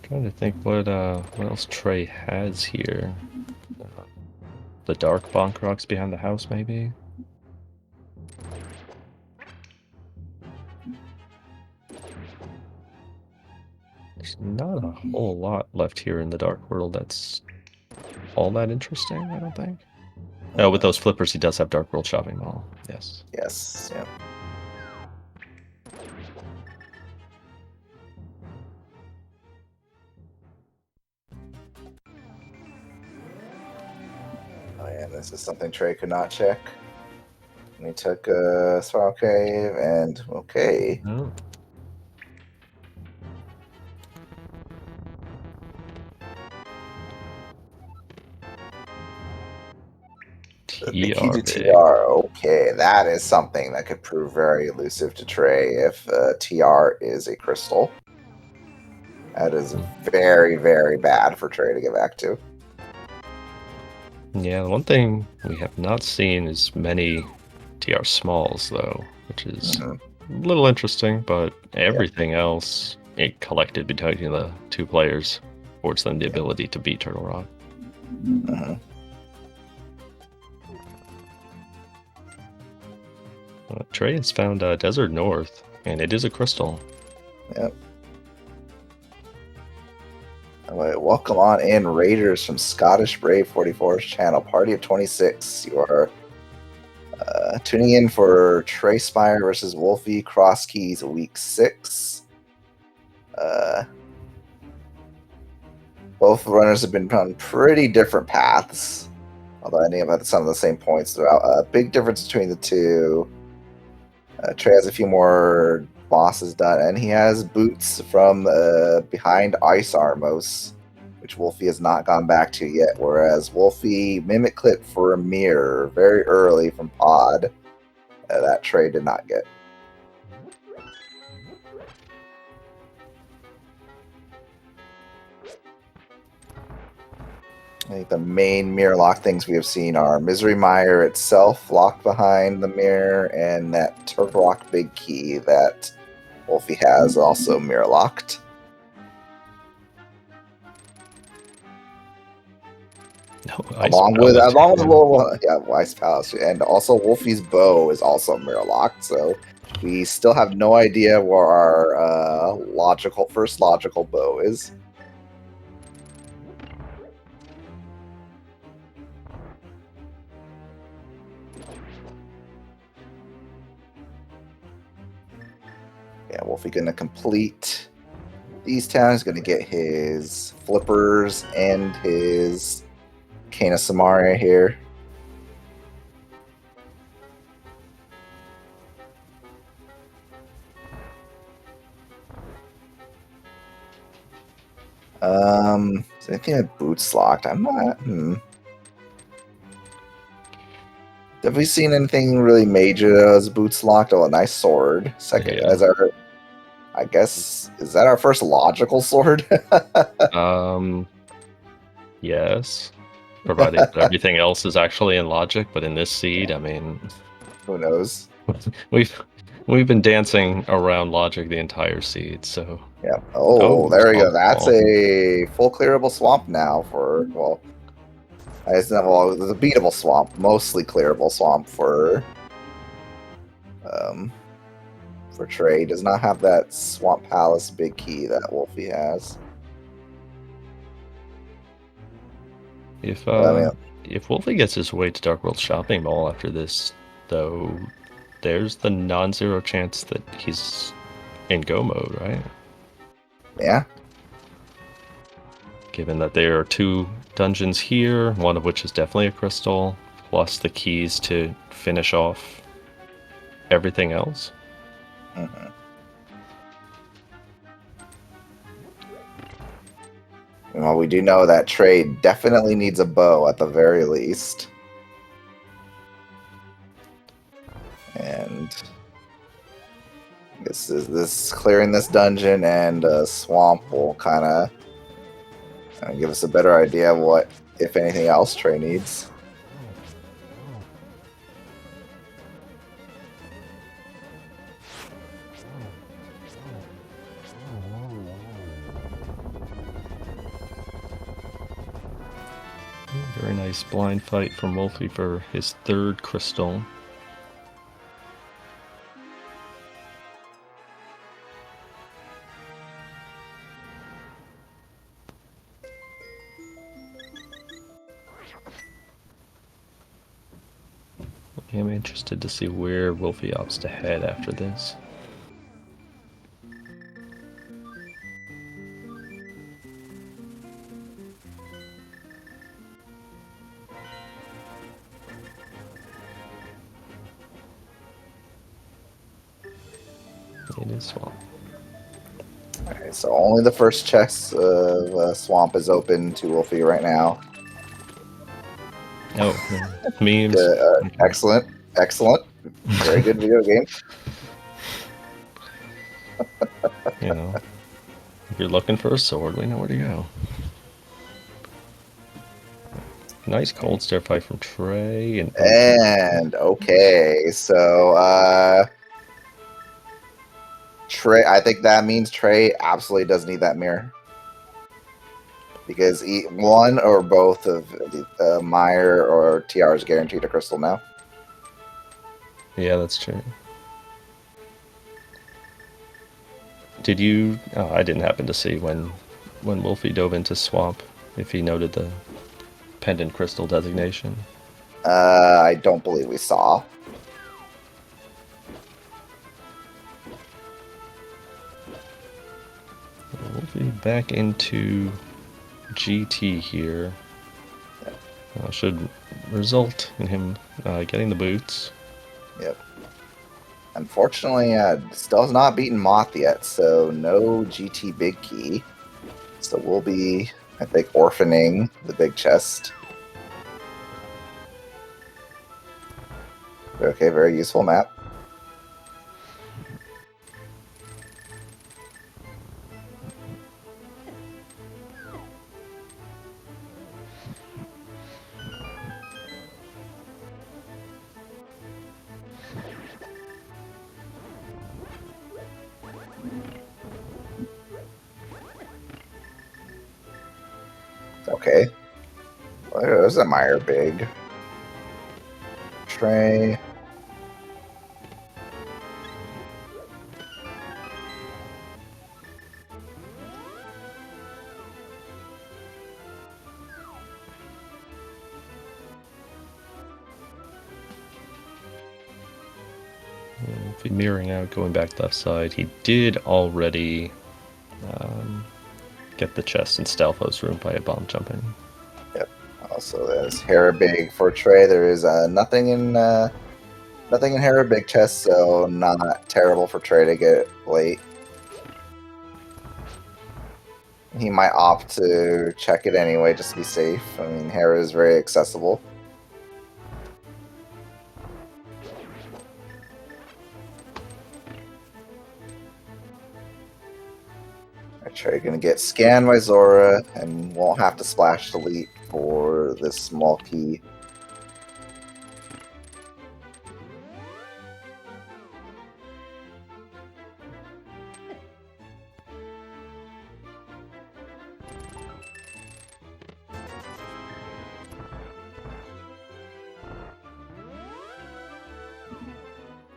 Trying to think what else Trey has here. The dark bonk rocks behind the house, maybe? There's not a whole lot left here in the dark world that's all that interesting, I don't think. Oh, with those flippers, he does have Dark World Shopping Mall. Yes. Yes, yeah. And this is something Trey could not check. And he took a Spiral Cave, and okay. Oh. The key to big. TR, okay, that is something that could prove very elusive to Trey if TR is a crystal. That is very, very bad for Trey to get back to. Yeah, the one thing we have not seen is many TR smalls, though, which is a little interesting, but everything else it collected between the two players affords them the ability to beat Turtle Rock. Trey has found Desert North, and it is a crystal. Yep. Anyway, welcome on in, Raiders from Scottish Brave 44's channel, Party of 26. You are tuning in for Trey Spire versus Wolfie Cross Keys Week 6. Both runners have been on pretty different paths, although ending up at some of the same points throughout. A big difference between the two. Trey has a few more bosses done, and he has boots from behind Ice Armos, which Wolfie has not gone back to yet, whereas Wolfie Mimic Clip for a mirror very early from Pod. That Trey did not get. I think the main mirror lock things we have seen are Misery Mire itself locked behind the mirror, and that Turtle Rock Big Key that Wolfie has also mirror locked. No, along with a little Ice Palace, and also Wolfie's bow is also mirror locked. So we still have no idea where our first logical bow is. Yeah, Wolfie gonna complete these towns. Gonna get his flippers and his Kana Samaria here. Is anything at boots locked? I'm not. Have we seen anything really major as boots locked? Oh, a nice sword. Second, Yeah. as our, I guess, is that our first logical sword? Yes. Provided everything else is actually in logic, but in this seed, I mean, Who knows? we've been dancing around logic the entire seed, so Yeah. Oh, there we go. That's swamp. a full clearable swamp now for, well, it's not, well, it's a beatable swamp, mostly clearable swamp for Trey. Does not have that Swamp Palace big key that Wolfie has. If I if Wolfie gets his way to Dark World Shopping Mall after this, though, there's the non-zero chance that he's in go mode, right? Yeah. Given that there are 2 dungeons here, one of which is definitely a crystal, plus the keys to finish off everything else. Mm-hmm. Well, we do know that Trey definitely needs a bow at the very least. And this clearing this dungeon and swamp will kind of give us a better idea of what, if anything else, Trey needs. Very nice blind fight from Wolfie for his 3rd crystal. I'm interested to see where Wolfie opts to head after this. It is swamp. Alright, so only the first chest of swamp is open to Wolfie right now. Oh, memes. Excellent. Excellent. Very good video game. You know, if you're looking for a sword, we know where to go. Nice cold stare fight from Trey And okay, so Trey, I think that means Trey absolutely does need that mirror. Because one or both of Meyer or TR is guaranteed a crystal now. Yeah, that's true. Did you... Oh, I didn't happen to see when Wolfie dove into swamp, if he noted the pendant crystal designation. I don't believe we saw. Wolfie back into GT here. Should result in him getting the boots. Yep. Unfortunately, still has not beaten Moth yet, so no GT big key. So we'll be, I think, orphaning the big chest. Okay, very useful map. Okay. Well, there's a Meyer big. Trey. If he's mirroring out, going back left side, he did already get the chest in Stalfo's room by a bomb jumping. Yep. Also, there's Hera big for Trey. There is nothing in Hera big chest, so not terrible for Trey to get late. He might opt to check it anyway, just to be safe. I mean, Hera is very accessible. Trey gonna get scanned by Zora and won't have to splash delete for this small key.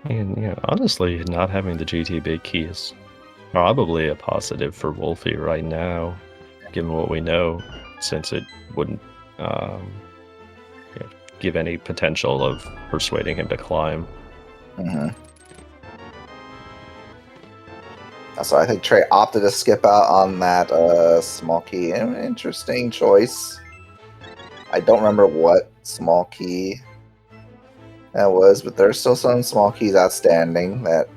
And yeah, honestly, not having the GT big key is probably a positive for Wolfie right now, given what we know, since it wouldn't give any potential of persuading him to climb. So I think Trey opted to skip out on that small key. Interesting choice. I don't remember what small key that was, but there's still some small keys outstanding that,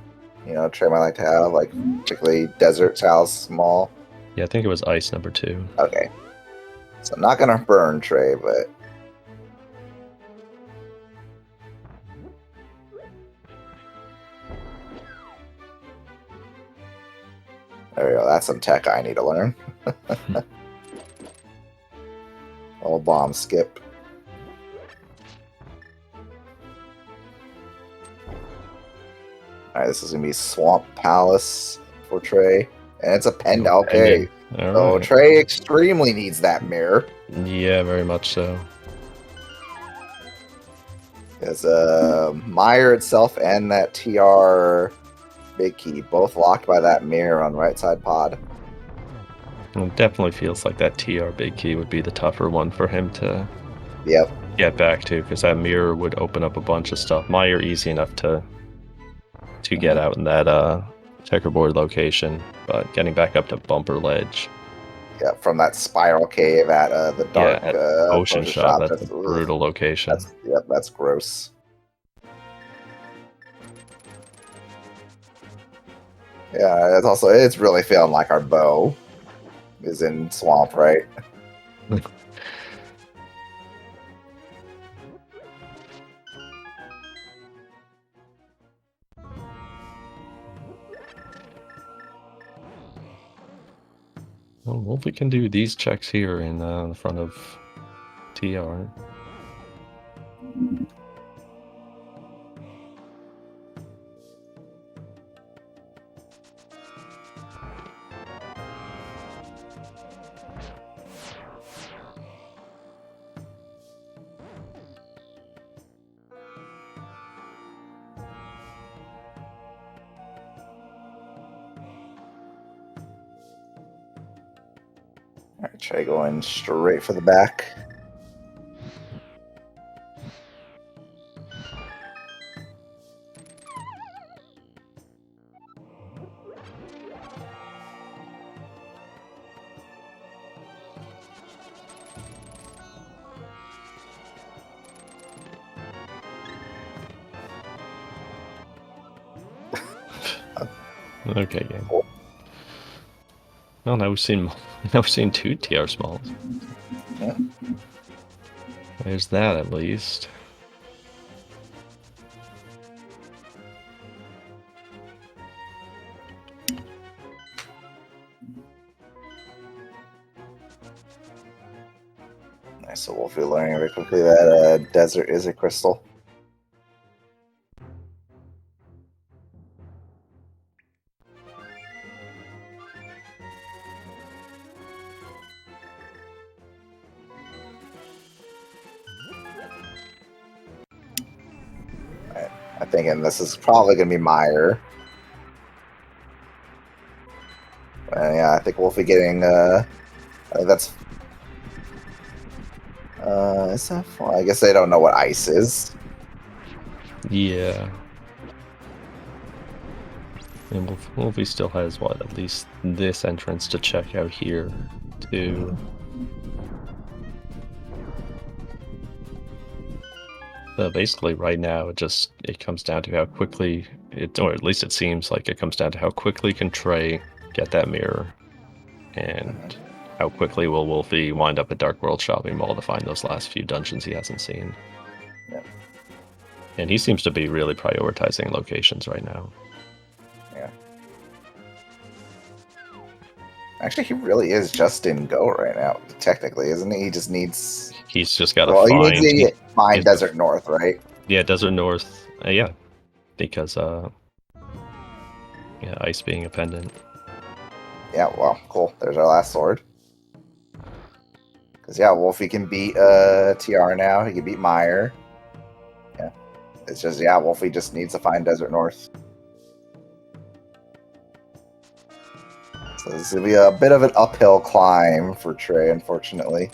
you know, Trey might like to have, like particularly Desert House small. Yeah, I think it was ice number 2. Okay. So I'm not gonna burn Trey, but there we go. That's some tech I need to learn. Little bomb skip. Alright, this is gonna be Swamp Palace for Trey. And it's a pen. Okay. So right. Trey extremely needs that mirror. Yeah, very much so. Because Meyer itself and that TR big key both locked by that mirror on right side pod. It definitely feels like that TR big key would be the tougher one for him to get back to, because that mirror would open up a bunch of stuff. Meyer easy enough to get out in that checkerboard location, but getting back up to Bumper Ledge. Yeah, from that spiral cave at the dark Ocean Shop. That's a brutal location. That's gross. Yeah, it's really feeling like our bow is in swamp, right? Well, if we can do these checks here in the front of TR. All right, try going straight for the back. Okay, game. Well, now we've seen two TR smalls. Yeah. There's that at least. Nice, so we'll be learning very quickly that desert is a crystal. Right. I'm thinking this is probably going to be Meyer. Yeah, I think Wolfie getting, I think that's, is that fun? I guess they don't know what ice is. Yeah. And Wolfie still has, what, at least this entrance to check out here, too. Basically, right now, it comes down to how quickly, or at least it seems like it comes down to how quickly can Trey get that mirror, and how quickly will Wolfie wind up at Dark World Shopping Mall to find those last few dungeons he hasn't seen. Yeah. And he seems to be really prioritizing locations right now. Yeah. Actually, he really is just in Go right now, technically, isn't he? He just needs... He's just got to Well, find... he needs to find Desert North, right? Yeah, Desert North. Yeah. Because, yeah, ice being a pendant. Yeah, well, cool. There's our last sword. Because, yeah, Wolfie can beat TR now. He can beat Meyer. Yeah. It's just, yeah, Wolfie just needs to find Desert North. So this is going to be a bit of an uphill climb for Trey, unfortunately.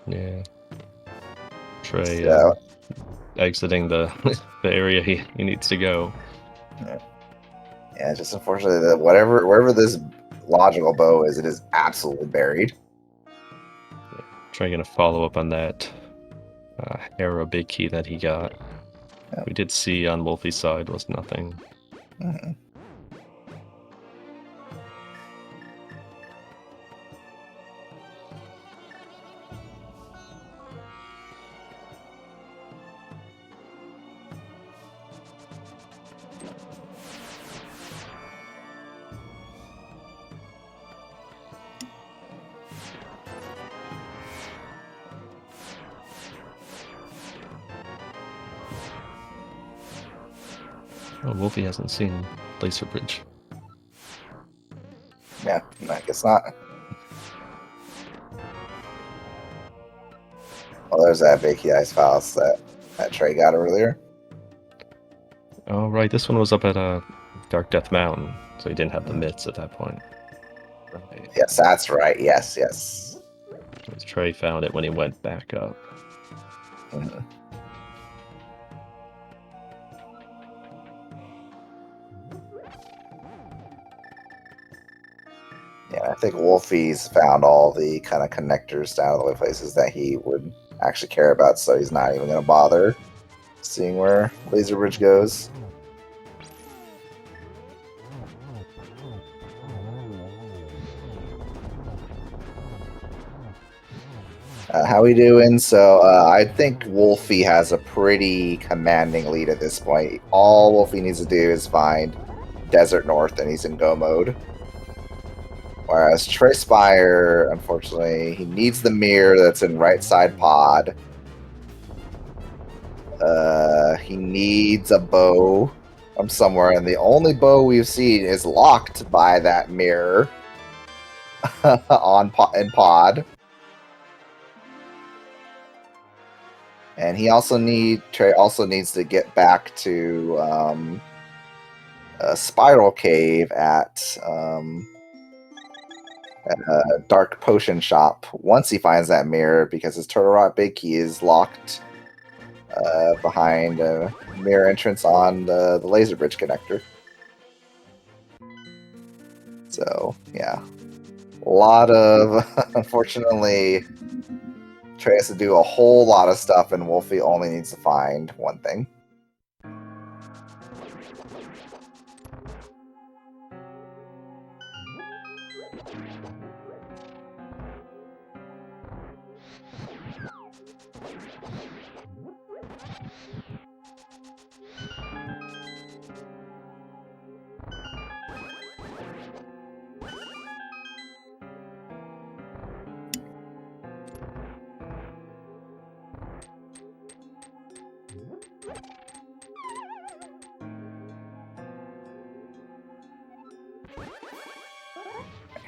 Yeah. Trey exiting the area he needs to go. Yeah, just unfortunately that wherever this logical bow is, it is absolutely buried. Yeah. Trey gonna follow up on that Hera big key that he got. Yeah. We did see on Wolfie's side was nothing. Mm-hmm. Oh, Wolfie hasn't seen Laser Bridge. Yeah, I guess not. Well, there's that big ice palace that Trey got earlier. Oh, right. This one was up at Dark Death Mountain, so he didn't have the mitts at that point. Right. Yes, that's right. Yes, yes. Trey found it when he went back up. Mm-hmm. Yeah, I think Wolfie's found all the kind of connectors down the way places that he would actually care about, so he's not even going to bother seeing where Laser Bridge goes. How we doing? So I think Wolfie has a pretty commanding lead at this point. All Wolfie needs to do is find Desert North, and he's in go mode. Whereas Trey Spire, unfortunately, he needs the mirror that's in right side pod. He needs a bow from somewhere, and the only bow we've seen is locked by that mirror in pod. And Trey also needs to get back to a Spiral Cave at a Dark Potion Shop once he finds that mirror, because his Turtle Rock Big Key is locked behind a mirror entrance on the Laser Bridge connector. So, yeah. A lot of, unfortunately, Trey has to do a whole lot of stuff, and Wolfie only needs to find one thing.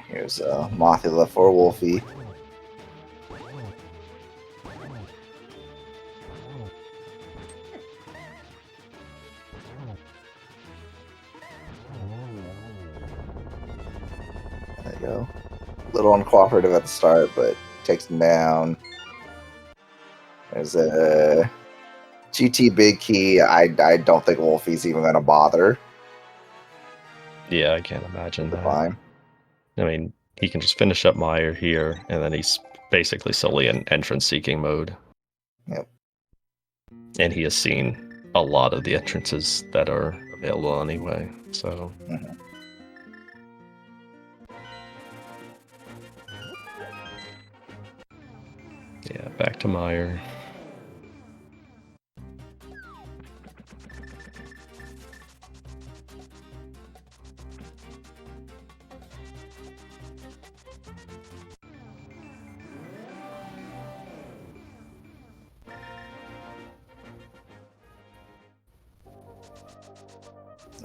Here's Mothula for Wolfie. There you go. A little uncooperative at the start, but takes him down. There's a GT Big Key. I don't think Wolfie's even going to bother. Yeah, I can't imagine that. Fine. I mean, he can just finish up Meyer here, and then he's basically solely in entrance-seeking mode. Yep. And he has seen a lot of the entrances that are available anyway, so... Mm-hmm. Yeah, back to Meyer.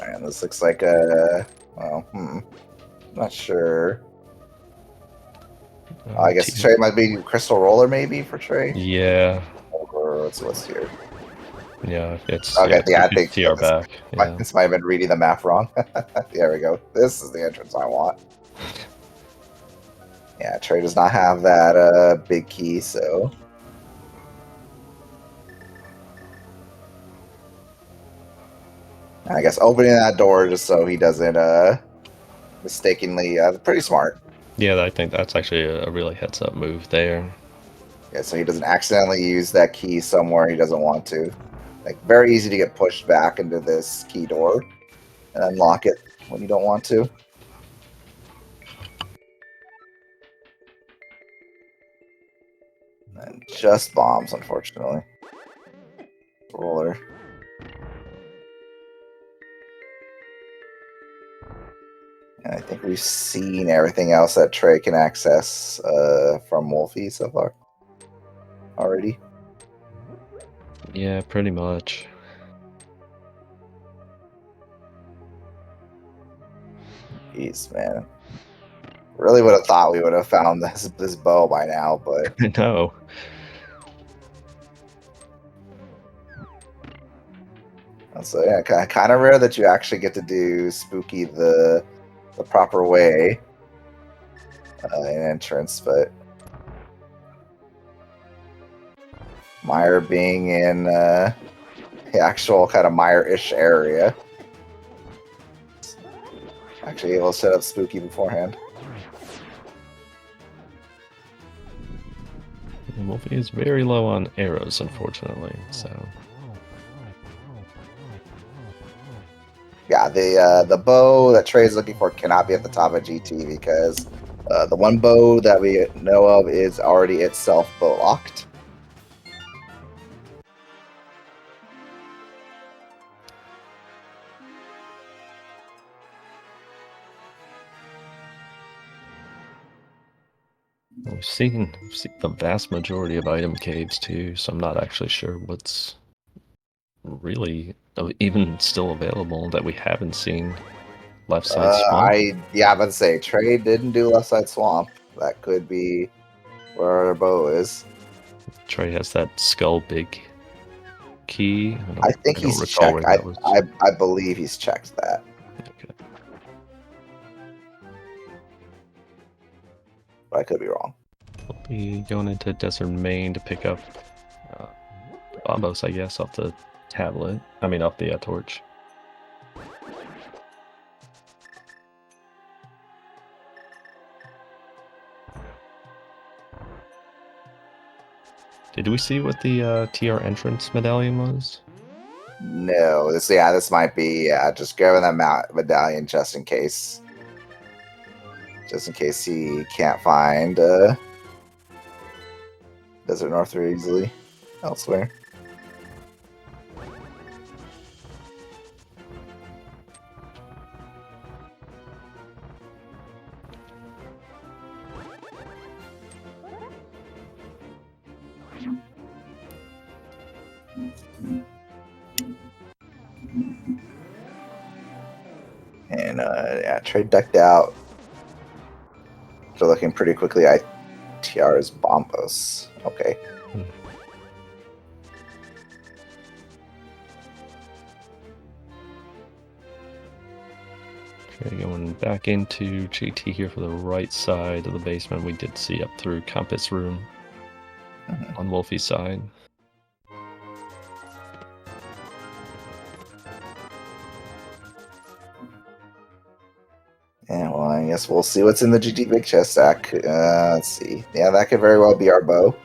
Alright, this looks like a... Well, not sure. I guess Trey might be Crystal Roller, maybe, for Trey? Yeah. Or what's here? Yeah, it's... Okay, yeah, I think TR back. This might have been reading the map wrong. There we go. This is the entrance I want. Yeah, Trey does not have that big key, so... I guess opening that door just so he doesn't mistakenly... pretty smart. Yeah, I think that's actually a really heads-up move there. Yeah, so he doesn't accidentally use that key somewhere he doesn't want to. Like, very easy to get pushed back into this key door and unlock it when you don't want to. And just bombs, unfortunately. Roller. And I think we've seen everything else that Trey can access from Wolfie so far. Already. Yeah, pretty much. Jeez, man. Really would have thought we would have found this bow by now, but... I know. So yeah, kind of rare that you actually get to do Spooky the proper way in entrance, but Meyer being in the actual kind of Meyer-ish area, actually able to set up Spooky beforehand. Wolfie is very low on arrows, unfortunately, so... Yeah, the bow that Trey's looking for cannot be at the top of GT because The one bow that we know of is already itself bow locked. We've seen the vast majority of item caves too, so I'm not actually sure what's really even still available that we haven't seen. Left side swamp. I'm about to say Trey didn't do left side swamp. That could be where our bow is. Trey has that skull big key. I think he's checked. I believe he's checked that. Okay. But I could be wrong. We'll be going into Desert Main to pick up bombos, I guess, off the tablet. I mean, off the torch. Did we see what the TR entrance medallion was? No, this might be just grabbing that medallion just in case. Just in case he can't find Desert North very easily elsewhere. And trade decked out. So looking pretty quickly, TR's bombos. Okay. Okay, going back into GT here for the right side of the basement. We did see up through Compass Room on Wolfie's side. Yeah, well, I guess we'll see what's in the GT Big Chest stack. Let's see. Yeah, that could very well be our bow.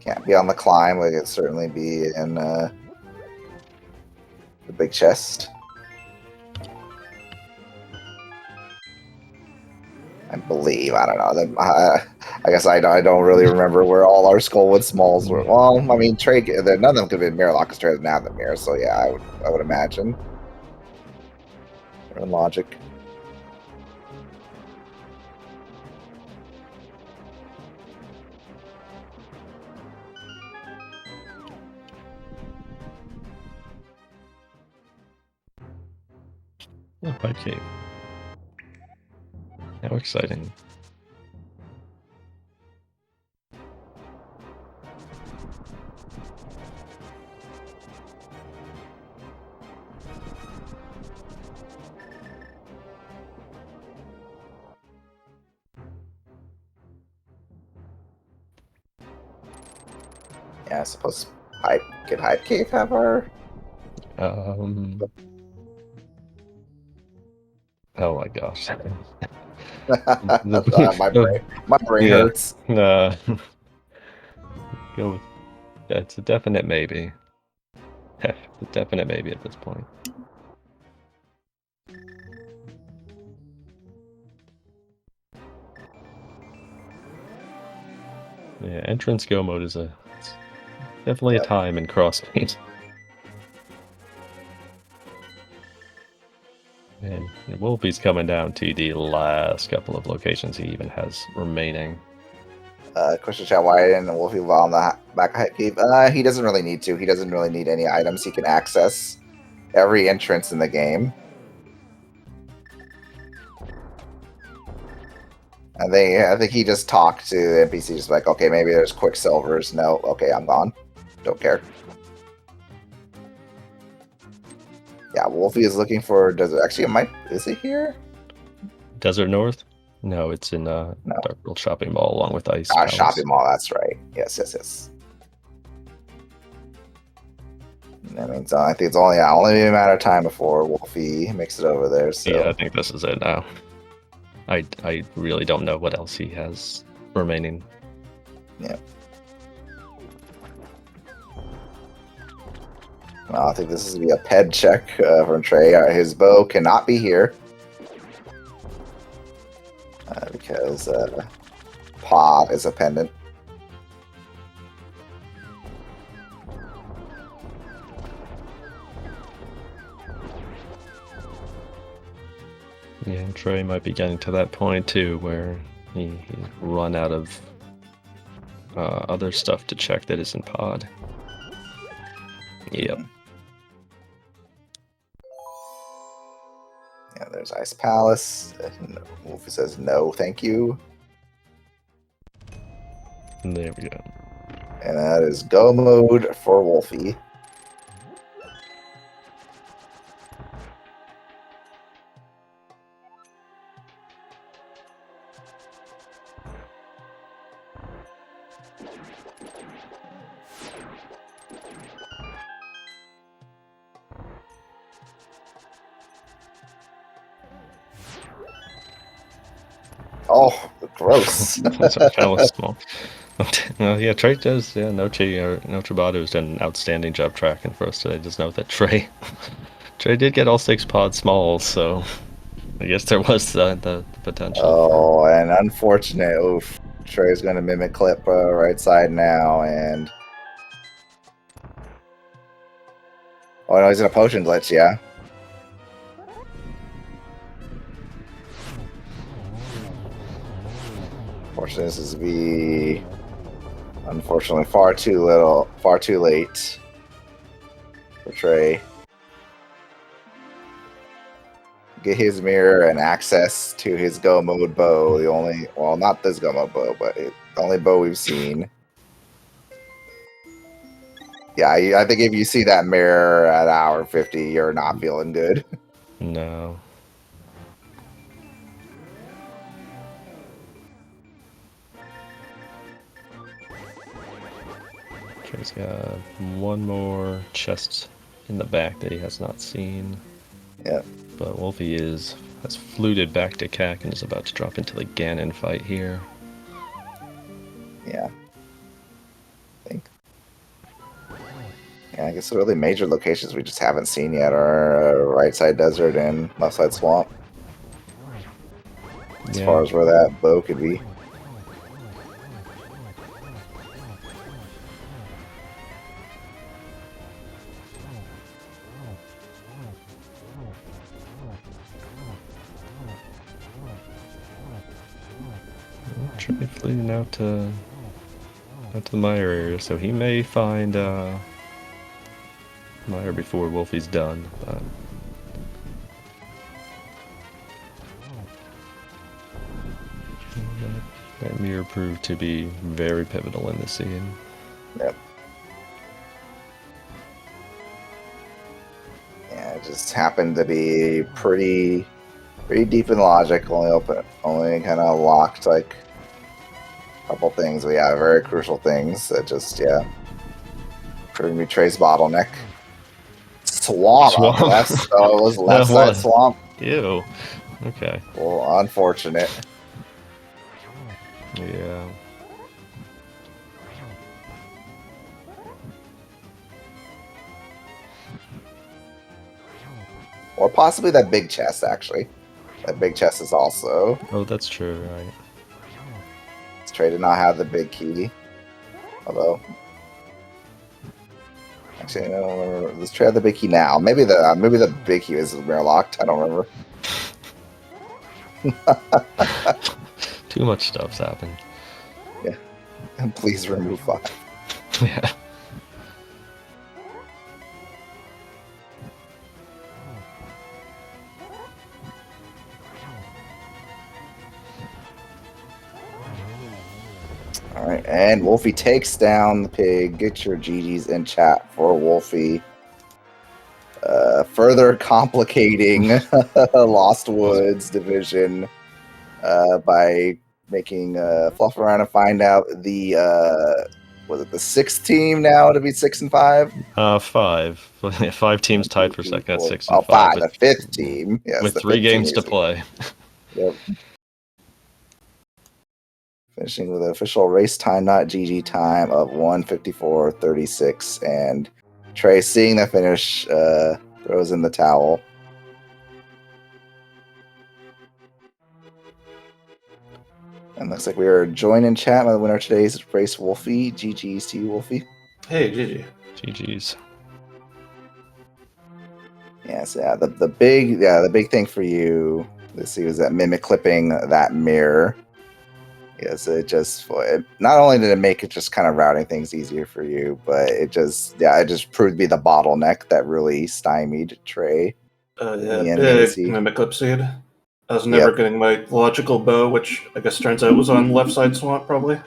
Can't be on the climb, but it could certainly be in the big chest. I believe. I don't know. I guess I don't really remember where all our Skullwood Smalls were. Well, I mean, Trade. None of them could have been Mirrorlock because Trade doesn't have the mirror. So yeah, I would imagine. In logic. Oh, pipe cave. How exciting. Yeah, I suppose could Hype Cave have our... Oh my gosh. my brain hurts. Go with, it's a definite maybe. A definite maybe at this point. Yeah, entrance go mode is definitely a time in Crossfade. And Wolfie's coming down to the last couple of locations he even has remaining. Question chat, why didn't Wolfie on the back of Hype Cave? He doesn't really need to. He doesn't really need any items. He can access every entrance in the game. I think he just talked to the NPC, just like, okay, maybe there's Quicksilvers. No, okay, I'm gone. Don't care. Yeah, Wolfie is looking for Desert. Actually, is it here? Desert North? No, it's in Dark World Shopping Mall along with Ice Palace. Shopping Mall, that's right. Yes. I mean, so I think it's only a matter of time before Wolfie makes it over there. So. Yeah, I think this is it now. I really don't know what else he has remaining. Yeah. Well, I think this is going to be a ped check from Trey. His bow cannot be here. because Pod is a pendant. Yeah, Trey might be getting to that point too, where he run out of other stuff to check that isn't Pod. Yep. Yeah, there's Ice Palace. Wolfie says no, thank you. And there we go. And that is go mode for Wolfie. Oh, gross. That's kind of small. Well, yeah, Trey does. Yeah, Nochibado's done an outstanding job tracking for us today. Just note that Trey did get all 6 pod smalls, so I guess there was the potential. Oh, and unfortunate. Oof. Trey's going to mimic clip right side now, and oh no, he's in a potion glitch. Yeah. Unfortunately, this is be unfortunately far too late for Trey. Get his mirror and access to his go mode bow. The only, well, not this go mode bow, but the only bow we've seen. Yeah, I think if you see that mirror at hour 50, you're not feeling good. No. Trey's got one more chest in the back that he has not seen. Yep. But Wolfie has fluted back to CAC and is about to drop into the Ganon fight here. Yeah. I think. Yeah, I guess the really major locations we just haven't seen yet are right side desert and left side swamp. As far as where that bow could be. Trey fleeing out to the Mire area, so he may find Mire before Wolfie's done. But that mirror proved to be very pivotal in this scene. Yep. Yeah, it just happened to be pretty deep in logic. Only kind of locked like a couple things. But yeah, very crucial things that just proving to be Trey's bottleneck. Swamp. So it was left side swamp. Ew. Okay. Well, unfortunate. Yeah. Or possibly that big chest, actually. That big chest is also. Oh, that's true, right. Trey did not have the big key. Although. Actually, I don't remember. Let's try the big key now. Maybe the big key is mirror locked. I don't remember. Too much stuff's happened. Yeah. And please remove 5. Yeah. Alright, and Wolfie takes down the pig. Get your GGs in chat for Wolfie. Further complicating Lost Woods division by making Fluff around and find out the was it the 6th team now to be 6 and 5? 5. 5 teams tied for second at 6 and 5. 5. The 5th team. Yes, with 3 games to play. Yep. Finishing with an official race time, not GG time, of 1:54.36. And Trey, seeing the finish, throws in the towel. And looks like we are joined in chat by the winner of today's race, Wolfie. GG's to you, Wolfie. Hey, GG. GG's. Yes, yeah. The big thing for you this year was that mimic clipping that mirror. Yes, it just not only did it make it just kind of routing things easier for you, but it just proved to be the bottleneck that really stymied Trey. Yeah, big mimic clip seed. I was never getting my logical bow, which I guess turns out was on left side swamp probably.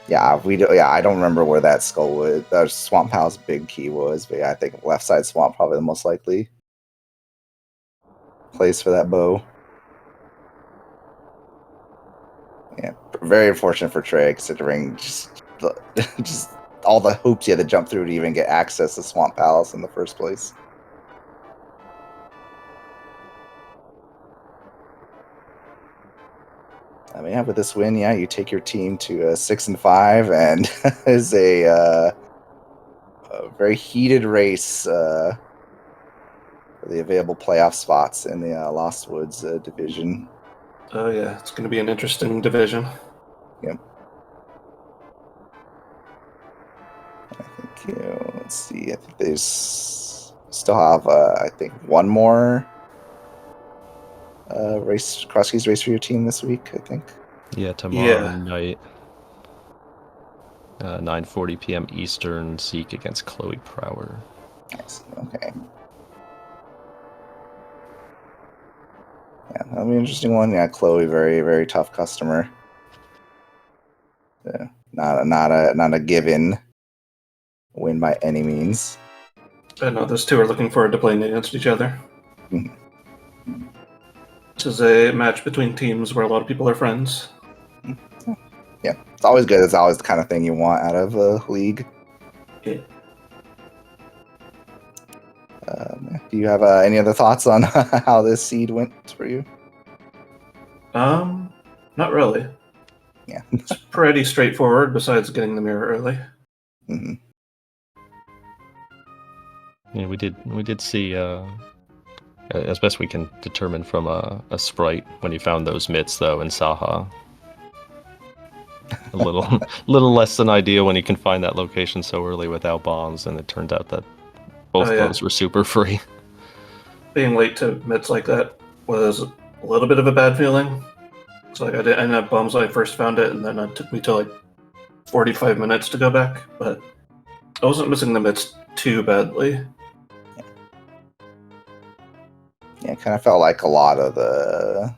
Yeah, I don't remember where that skull was. Swamp Pal's big key was, but yeah, I think left side swamp probably the most likely place for that bow. Yeah, very unfortunate for Trey, considering just all the hoops you had to jump through to even get access to Swamp Palace in the first place. I mean, yeah, with this win, yeah, you take your team to 6-5, and is a very heated race for the available playoff spots in the Lost Woods division. Oh yeah, it's going to be an interesting division. Yep. I think let's see. I think there's still have I think one more cross keys race for your team this week. I think. Yeah, tomorrow night, 9:40 p.m. Eastern. Zeke against Chloe Prower. Nice. Okay. Yeah, that'll be an interesting one. Yeah, Chloe, very, very tough customer. Not a given win by any means. I know those two are looking forward to playing against each other. Mm-hmm. This is a match between teams where a lot of people are friends. Yeah, it's always good. It's always the kind of thing you want out of a league. Yeah. Do you have any other thoughts on how this seed went for you? Not really. Yeah. It's pretty straightforward, besides getting the mirror early. Mm-hmm. Yeah, we did see, as best we can determine from a sprite, when you found those mitts though in Saha. A little less than ideal when you can find that location so early without bombs, and it turned out that both clothes were super free. Being late to mitts like that was a little bit of a bad feeling. It's like I didn't have bombs when I first found it, and then it took me to like 45 minutes to go back, but I wasn't missing the mitts too badly. Yeah, it kind of felt like a lot of the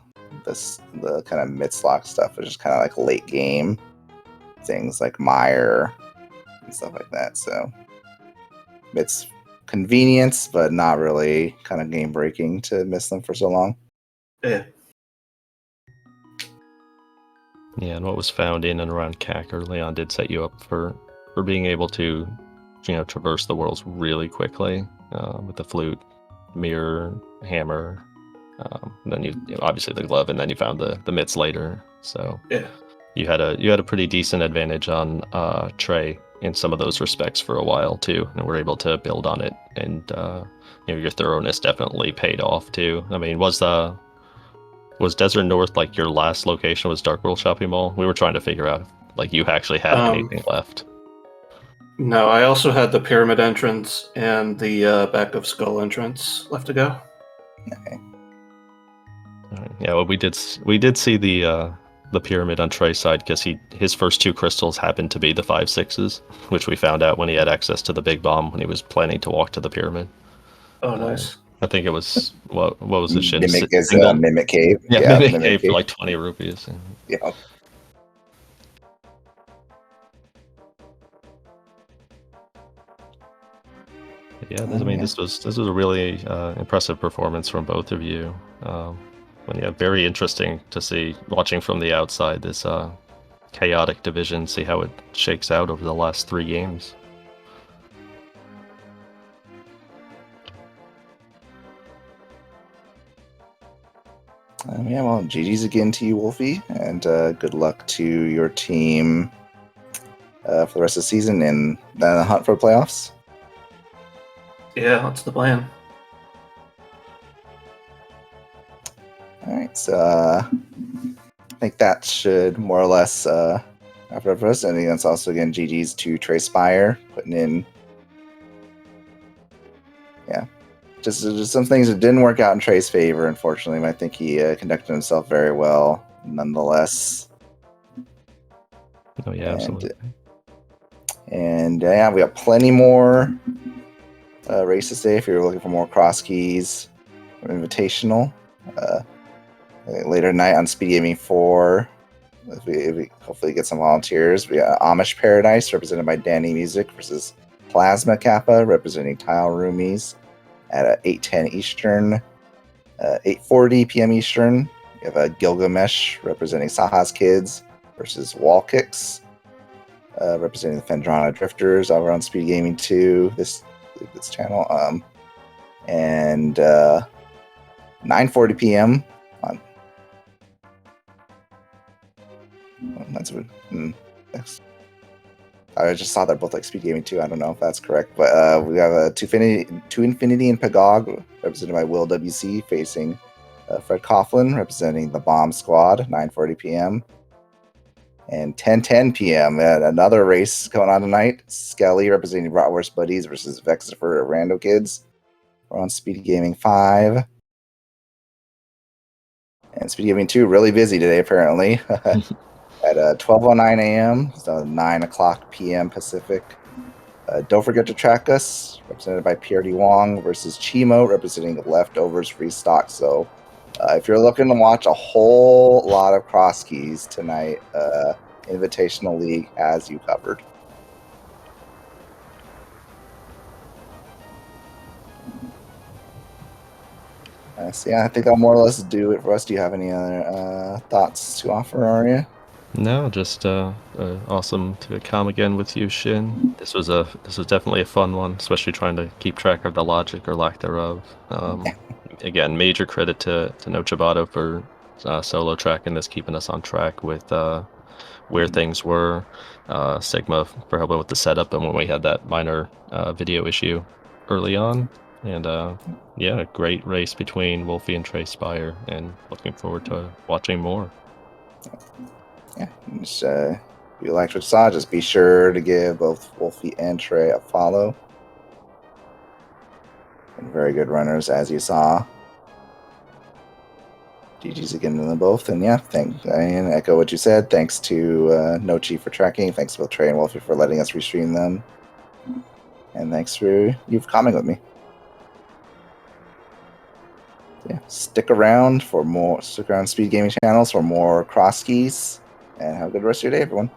kind of mid-slot stuff was just kind of like late game things like Mire and stuff like that. So it's convenience, but not really kind of game breaking to miss them for so long. Yeah. Yeah, and what was found in and around CAC early on did set you up for being able to, traverse the worlds really quickly with the flute, mirror, hammer. Then you obviously the glove, and then you found the mitts later. So yeah, you had a pretty decent advantage on Trey in some of those respects for a while too, and were able to build on it. And your thoroughness definitely paid off too. I mean, was Desert North like your last location? Was Dark World Shopping Mall? We were trying to figure out if like you actually had anything left. No, I also had the pyramid entrance and the back of skull entrance left to go. Okay. Right. Yeah, well, we did see the pyramid on Trey's side because his first two crystals happened to be the 5/6s, which we found out when he had access to the big bomb when he was planning to walk to the pyramid. Oh, nice. I think it was what was the shit? Mimic is a Mimic Cave. Yeah, Mimic Cave for like 20 rupees. Yeah. Yeah, this was a really impressive performance from both of you. Very interesting to see, watching from the outside, this chaotic division, see how it shakes out over the last 3 games. Well, GG's again to you, Wolfie, and good luck to your team for the rest of the season and then the hunt for playoffs. Yeah, that's the plan. All right, so think that should more or less wrap it up for us. I think that's also again GG's to Trey Spire putting in. Yeah, just some things that didn't work out in Trey's favor, unfortunately. But I think he conducted himself very well, nonetheless. Oh yeah, absolutely. And yeah, we got plenty more races today. If you're looking for more cross keys, or Invitational, later tonight on SpeedGaming 4. If we hopefully get some volunteers. We got Amish Paradise represented by Danny Music versus Plasma Kappa representing Tile Roomies at 8:10 Eastern, 8:40 p.m. Eastern. We have Gilgamesh representing Saha's Kids versus Wall Kicks representing the Fendrana Drifters over on Speed Gaming 2, this channel. And 9:40 p.m. on. That's I just saw they're both like Speed Gaming 2. I don't know if that's correct, but we have To Infinity and Pagog represented by Will WC facing Fred Coughlin representing the Bomb Squad. 9:40 p.m. and 10:10 p.m. Another race going on tonight. Skelly representing Bratwurst Buddies versus Vexifer Rando Kids. We're on Speed Gaming 5. And Speed Gaming 2 really busy today apparently. At 12:09 a.m., so 9 o'clock p.m. Pacific. Don't forget to track us, represented by PRD Wong versus Chimo, representing Leftovers Free Stock. So if you're looking to watch a whole lot of cross keys tonight, Invitational League has you covered. So yeah, I think I'll more or less do it for us. Do you have any other thoughts to offer, Arya? No, just awesome to come again with you, Shin. This was definitely a fun one, especially trying to keep track of the logic or lack thereof. Again, major credit to No Ciabatta for solo tracking this, keeping us on track with where things were. Sigma for helping with the setup and when we had that minor video issue early on. And yeah, great race between Wolfie and Trey Spire, and looking forward to watching more. Yeah, just, if you liked what you saw, just be sure to give both Wolfie and Trey a follow. And very good runners, as you saw. GG's again to them both. And yeah, and echo what you said. Thanks to Nochi for tracking. Thanks to both Trey and Wolfie for letting us restream them. And thanks for you for commenting with me. Yeah, stick around Speed Gaming channels for more cross keys. And have a good rest of your day, everyone.